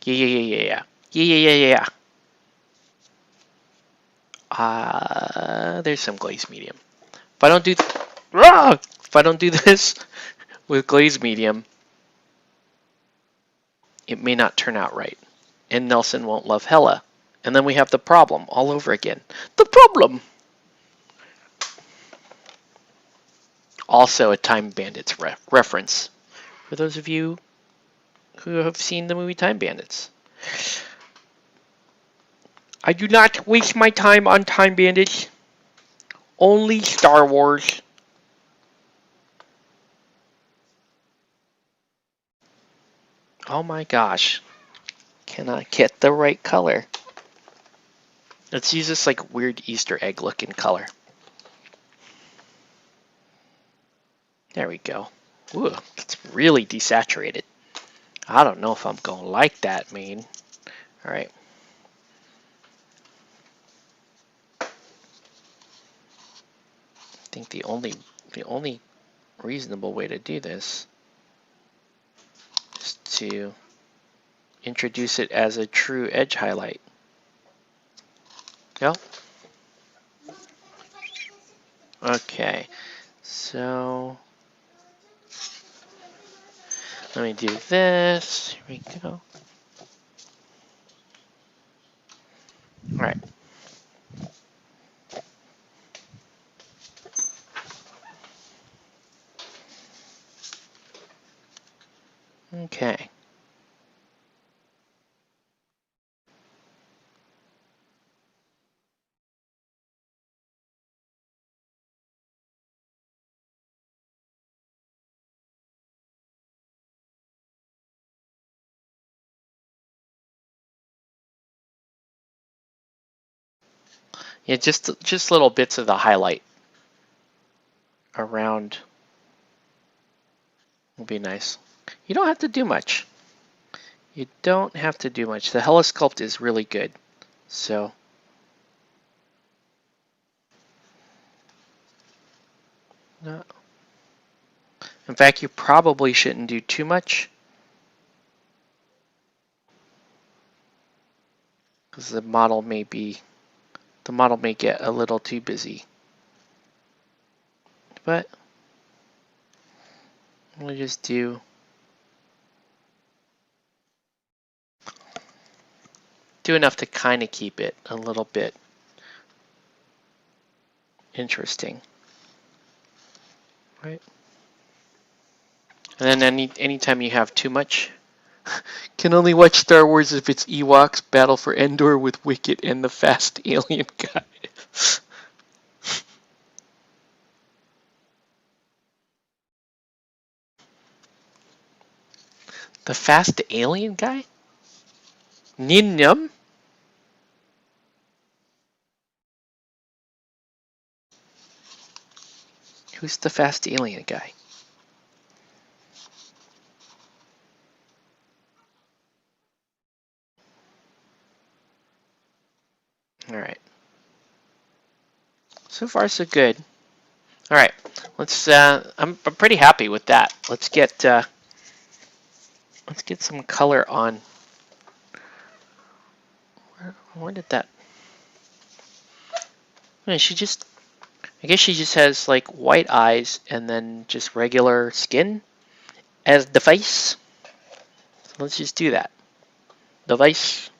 Yeah, yeah, yeah, yeah, yeah. Yeah, yeah, yeah, yeah. There's some glaze medium. If I don't do, if I don't do this with glaze medium, it may not turn out right, and Nelson won't love Hela, and then we have the problem all over again. The problem. Also, a Time Bandits reference for those of you who have seen the movie Time Bandits. I do not waste my time on Time Bandits. Only Star Wars. Oh my gosh. Cannot get the right color. Let's use this like weird Easter egg looking color. There we go. Ooh, it's really desaturated. I don't know if I'm going to like that, man. All right. I think the only reasonable way to do this is to introduce it as a true edge highlight. Go. Okay. So let me do this. Here we go. All right. Okay. Yeah, just little bits of the highlight around will be nice. You don't have to do much. You don't have to do much. The Hela sculpt is really good. So no. In fact, you probably shouldn't do too much because the model may get a little too busy. But we'll just do enough to kind of keep it a little bit interesting. Right? And then anytime you have too much, can only watch Star Wars if it's Ewoks, Battle for Endor with Wicket, and the fast alien guy. The fast alien guy? Nin Num? Who's the fast alien guy? Alright. So far so good. Alright. Let's I'm pretty happy with that. Let's get some color on. Where did that? I mean, I guess she just has like white eyes and then just regular skin as the face. So let's just do that. The face.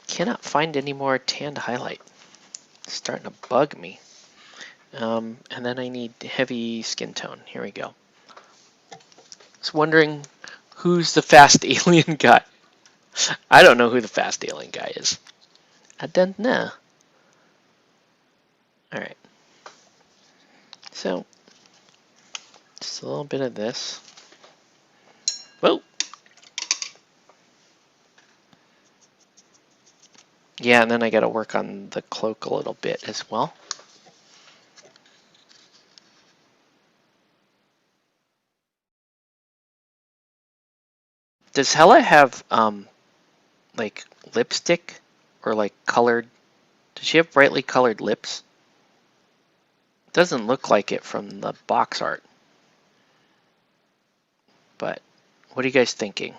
Cannot find any more tanned highlight. It's starting to bug me. And then I need heavy skin tone. Here we go. I was wondering who's the fast alien guy. I don't know who the fast alien guy is. I don't know. Alright. So, just a little bit of this. Whoa! Yeah, and then I gotta work on the cloak a little bit as well. Does Hela have, like, lipstick? Or, like, colored... Does she have brightly colored lips? Doesn't look like it from the box art. But, what are you guys thinking?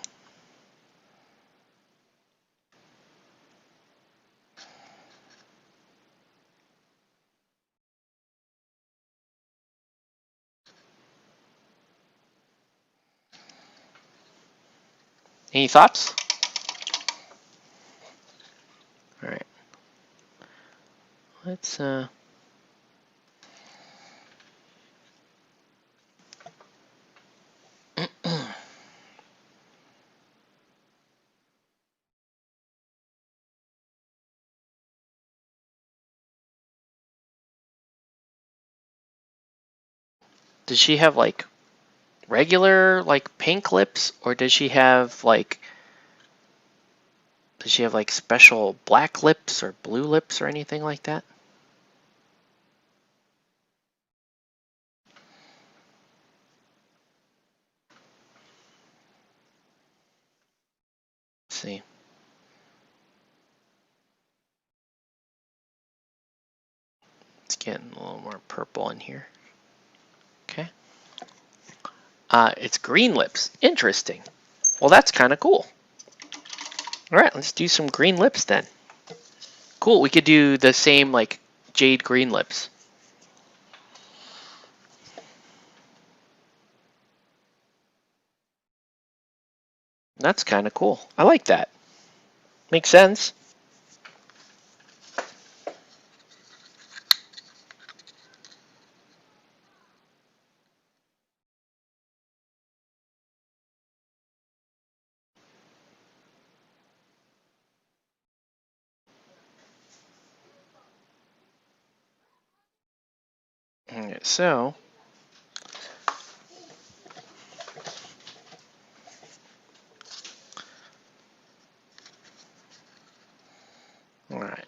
Any thoughts? Alright. Let's, does she have, like, regular, like, pink lips? Or does she have, like... Does she have, like, special black lips or blue lips or anything like that? Let's see. It's getting a little more purple in here. Okay. It's green lips. Interesting. Well, that's kind of cool. All right, let's do some green lips then. Cool, we could do the same, like, jade green lips. That's kind of cool. I like that. Makes sense. Alright, so alright.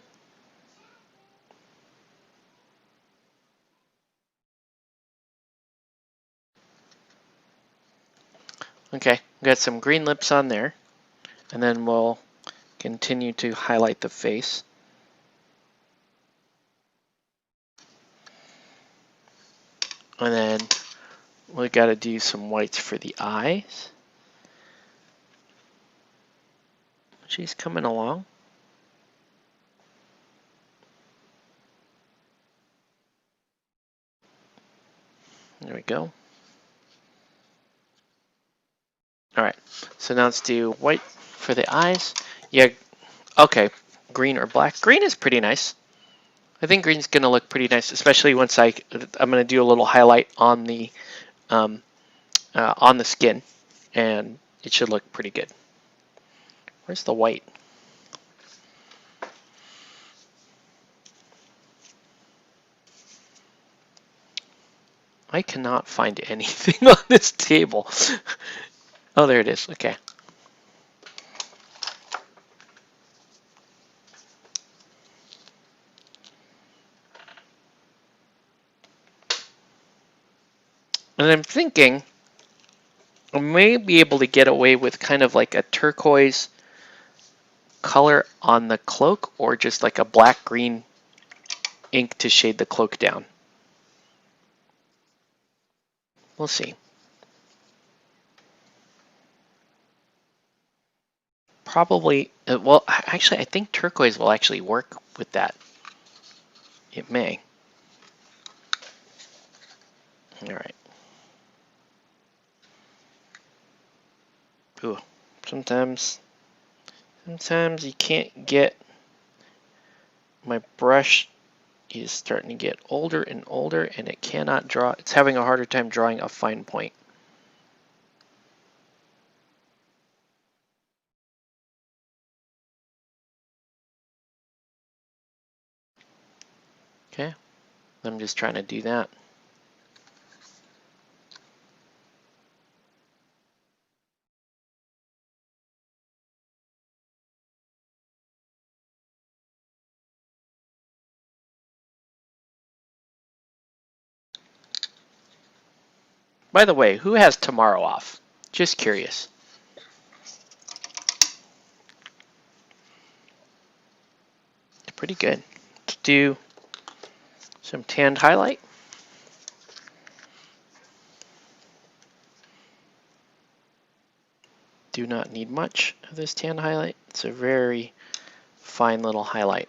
Okay, got some green lips on there, and then we'll continue to highlight the face. And then we got to do some whites for the eyes. She's coming along. There we go. Alright, so now let's do white for the eyes. Yeah, okay, green or black. Green is pretty nice. I think green's going to look pretty nice, especially once I'm going to do a little highlight on the skin, and it should look pretty good. Where's the white? I cannot find anything on this table. Oh, there it is. Okay. And I'm thinking I may be able to get away with kind of like a turquoise color on the cloak, or just like a black-green ink to shade the cloak down. We'll see. Probably, well, actually, I think turquoise will actually work with that. It may. All right. Ooh, sometimes you can't get, my brush is starting to get older and older, and it cannot draw. It's having a harder time drawing a fine point. Okay, I'm just trying to do that. By the way, who has tomorrow off? Just curious. It's pretty good. Let's do some tanned highlight. Do not need much of this tan highlight. It's a very fine little highlight.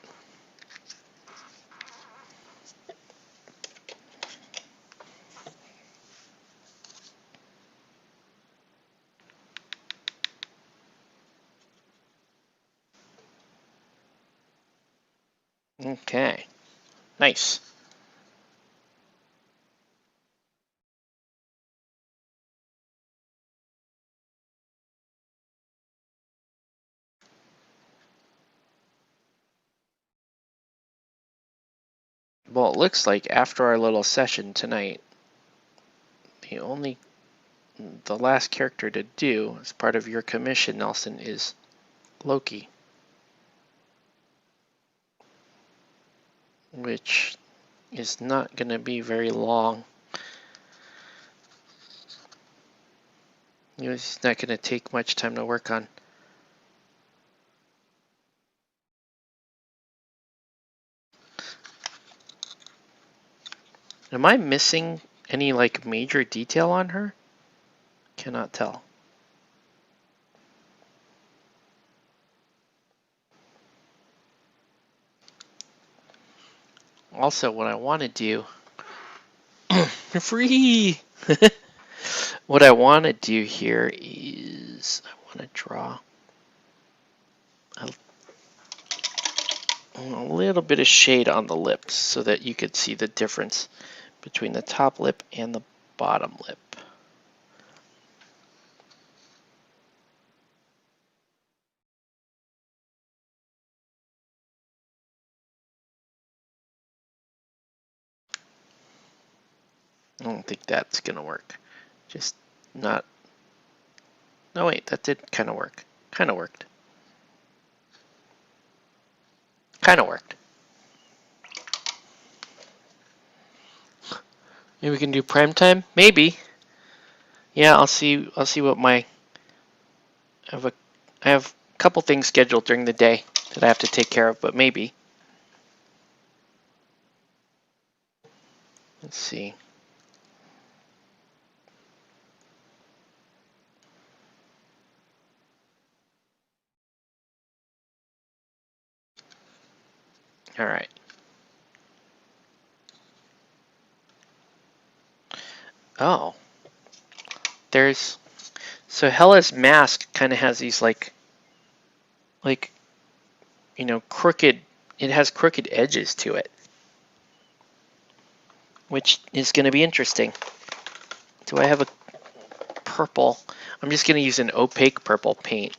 Okay, nice. Well, it looks like after our little session tonight, the last character to do as part of your commission, Nelson, is Loki, which is not going to be very long. It's not going to take much time to work on. Am I missing any like major detail on her? Cannot tell. Also, what I want to do, free. What I want to do here is I want to draw a little bit of shade on the lips so that you could see the difference between the top lip and the bottom lip. I don't think that's gonna work. Just not. No, wait, that did kind of work. Kind of worked. Kind of worked. Maybe we can do prime time. Maybe. Yeah, I'll see. I'll see what my. I have a couple things scheduled during the day that I have to take care of, but maybe. Let's see. All right. Oh, there's so Hela's mask kind of has these like crooked. It has crooked edges to it, which is going to be interesting. Do I have a purple? I'm just going to use an opaque purple paint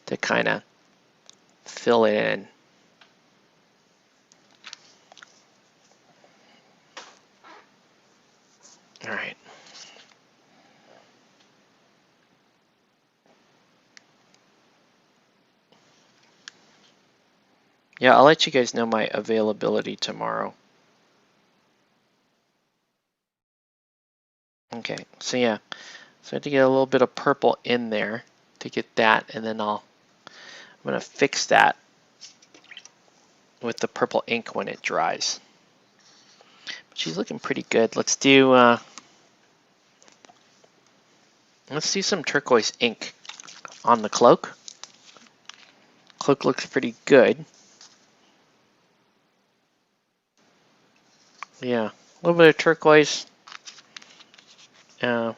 to kind of fill it in. All right. Yeah, I'll let you guys know my availability tomorrow. Okay, so yeah, so I have to get a little bit of purple in there to get that, and then I'm gonna fix that with the purple ink when it dries. But she's looking pretty good. Let's do some turquoise ink on the cloak. Cloak looks pretty good. Yeah, a little bit of turquoise. And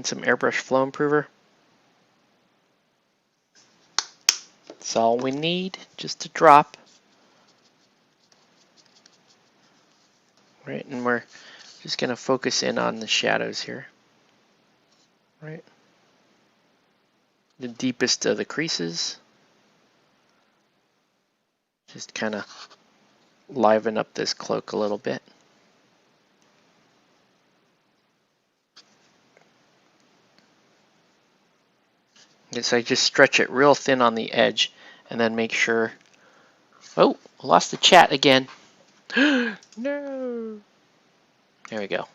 some airbrush flow improver. That's all we need, just a drop. Right, and we're just gonna focus in on the shadows here. Right, the deepest of the creases. Just kind of liven up this cloak a little bit. And so I just stretch it real thin on the edge and then make sure. Oh, lost the chat again. No. There we go.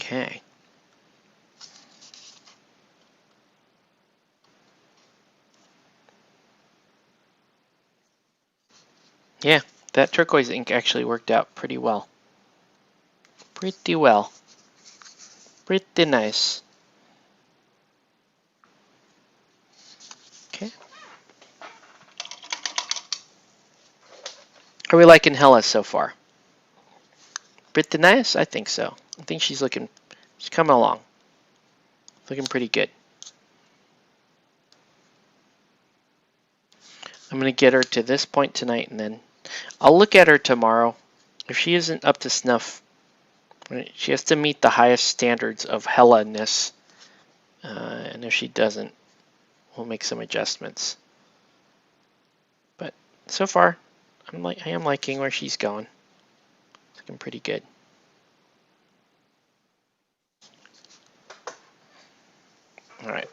Okay. Yeah, that turquoise ink actually worked out pretty well. Pretty well. Pretty nice. Okay. Are we liking Hela so far? Pretty nice? I think so. I think she's coming along. Looking pretty good. I'm going to get her to this point tonight, and then I'll look at her tomorrow. If she isn't up to snuff, she has to meet the highest standards of Hela-ness, and if she doesn't, we'll make some adjustments. But so far, I am liking where she's going. It's looking pretty good. All right,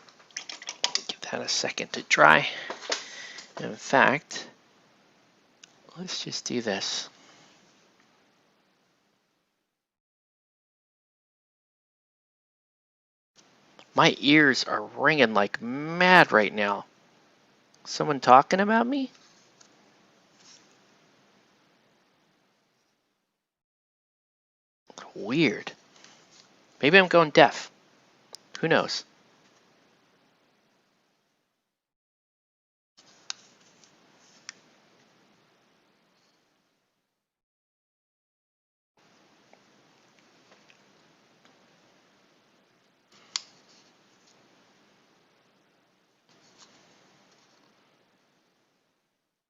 give that a second to dry. In fact, let's just do this. My ears are ringing like mad right now. Someone talking about me? Weird. Maybe I'm going deaf. Who knows?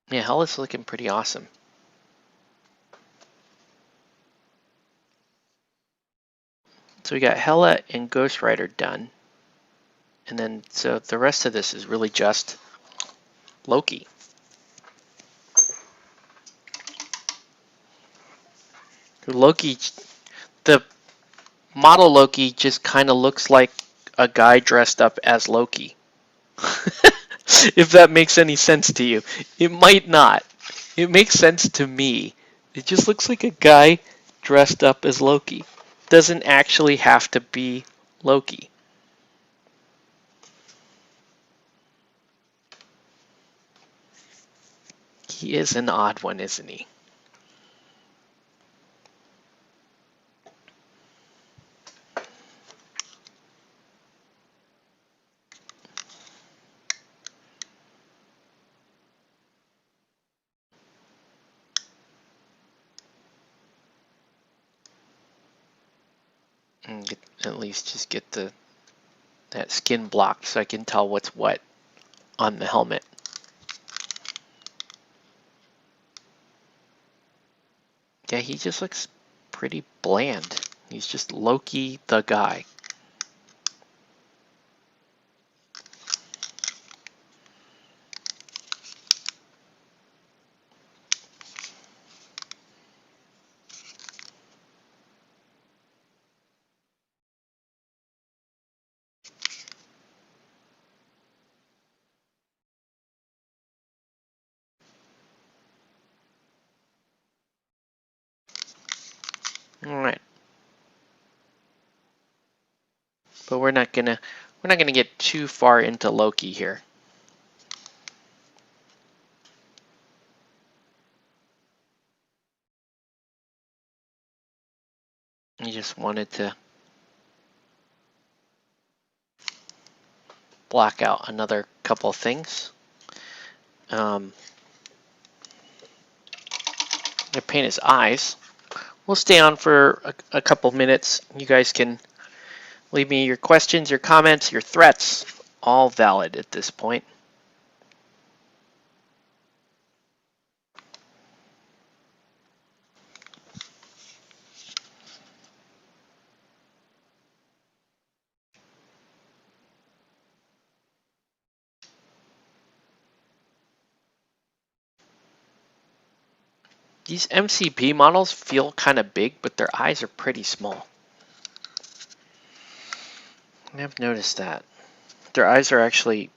Yeah, Hela's looking pretty awesome. So we got Hela and Ghostwriter done. And then, so the rest of this is really just Loki. Loki, the model Loki just kind of looks like a guy dressed up as Loki. If that makes any sense to you. It might not. It makes sense to me. It just looks like a guy dressed up as Loki. Doesn't actually have to be Loki. He is an odd one, isn't he? And at least just get that skin blocked so I can tell what's what on the helmet. Yeah, he just looks pretty bland. He's just Loki the guy. Alright. But we're not gonna get too far into Loki here. I just wanted to block out another couple of things. I paint his eyes. We'll stay on for a couple minutes. You guys can leave me your questions, your comments, your threats. All valid at this point. These MCP models feel kind of big, but their eyes are pretty small. I've noticed that. Their eyes are actually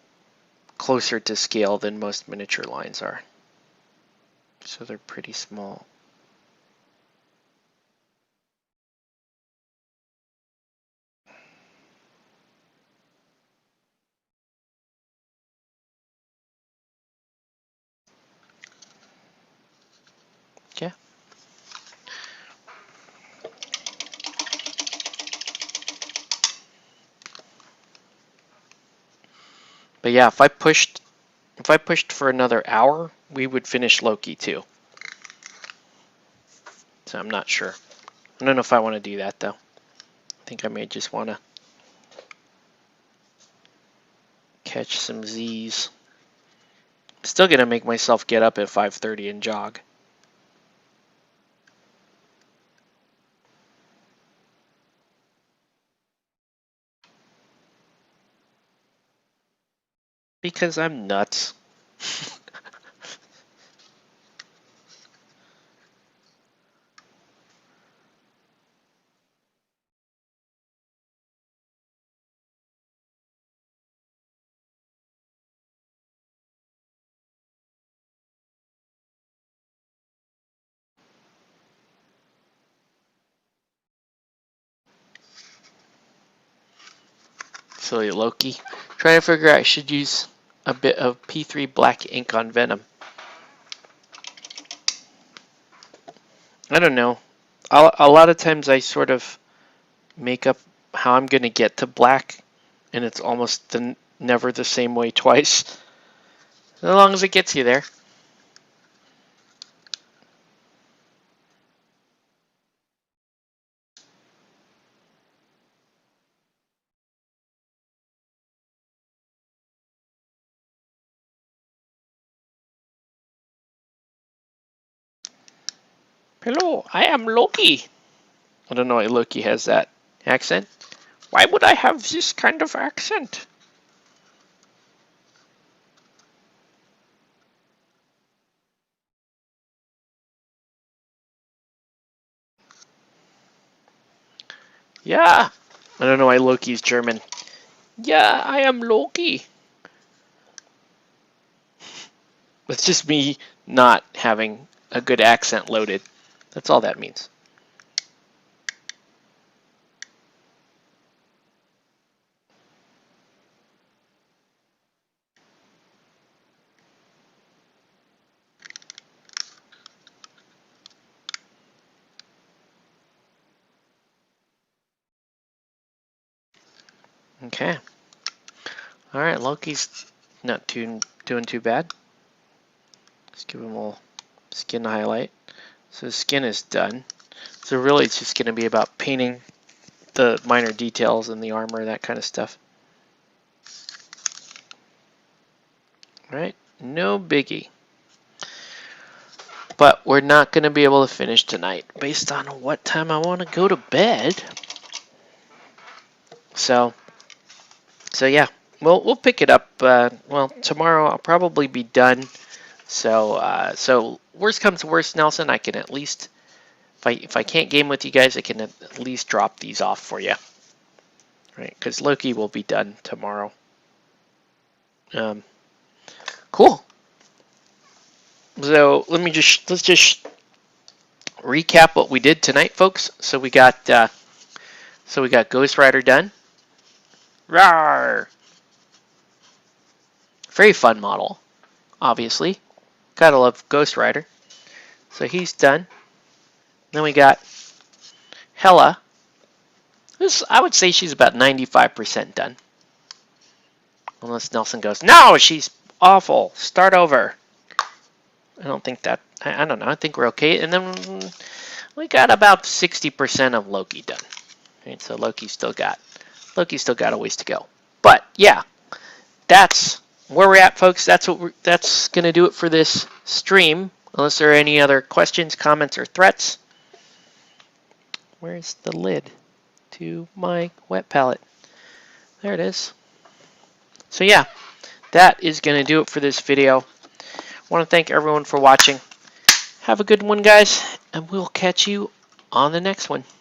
closer to scale than most miniature lines are. So they're pretty small. Yeah. But yeah, if I pushed for another hour, we would finish Loki too. So I'm not sure. I don't know if I want to do that though. I think I may just want to catch some Z's. Still gonna make myself get up at 5:30 and jog. Because I'm nuts. Silly Loki. Trying to figure out I should use a bit of P3 black ink on Venom. I don't know. A lot of times I sort of make up how I'm going to get to black and it's almost never the same way twice. As long as it gets you there. Hello, I am Loki. I don't know why Loki has that accent. Why would I have this kind of accent? Yeah. I don't know why Loki's German. Yeah, I am Loki. It's just me not having a good accent loaded. That's all that means. Okay. All right, Loki's not doing too bad. Let's give him a little skin highlight. So his skin is done. So really it's just going to be about painting the minor details in the armor, that kind of stuff. All right, no biggie. But we're not going to be able to finish tonight based on what time I want to go to bed. So yeah, we'll pick it up. Well, tomorrow I'll probably be done. So worst comes to worst, Nelson, I can at least, if I can't game with you guys, I can at least drop these off for you, right? Because Loki will be done tomorrow. Cool. So let's just recap what we did tonight, folks. So we got Ghostwriter done. Rawr! Very fun model, obviously. Gotta love Ghostwriter. So he's done. Then we got Hela. I would say she's about 95% done. Unless Nelson goes, no, she's awful. Start over. I don't think that. I don't know. I think we're okay. And then we got about 60% of Loki done. Right, so Loki's still got a ways to go. But yeah, that's where we're at, folks. That's gonna do it for this stream. Unless there are any other questions, comments, or threats. Where's the lid to my wet palette? There it is. So yeah, that is gonna do it for this video. I want to thank everyone for watching. Have a good one, guys, and we'll catch you on the next one.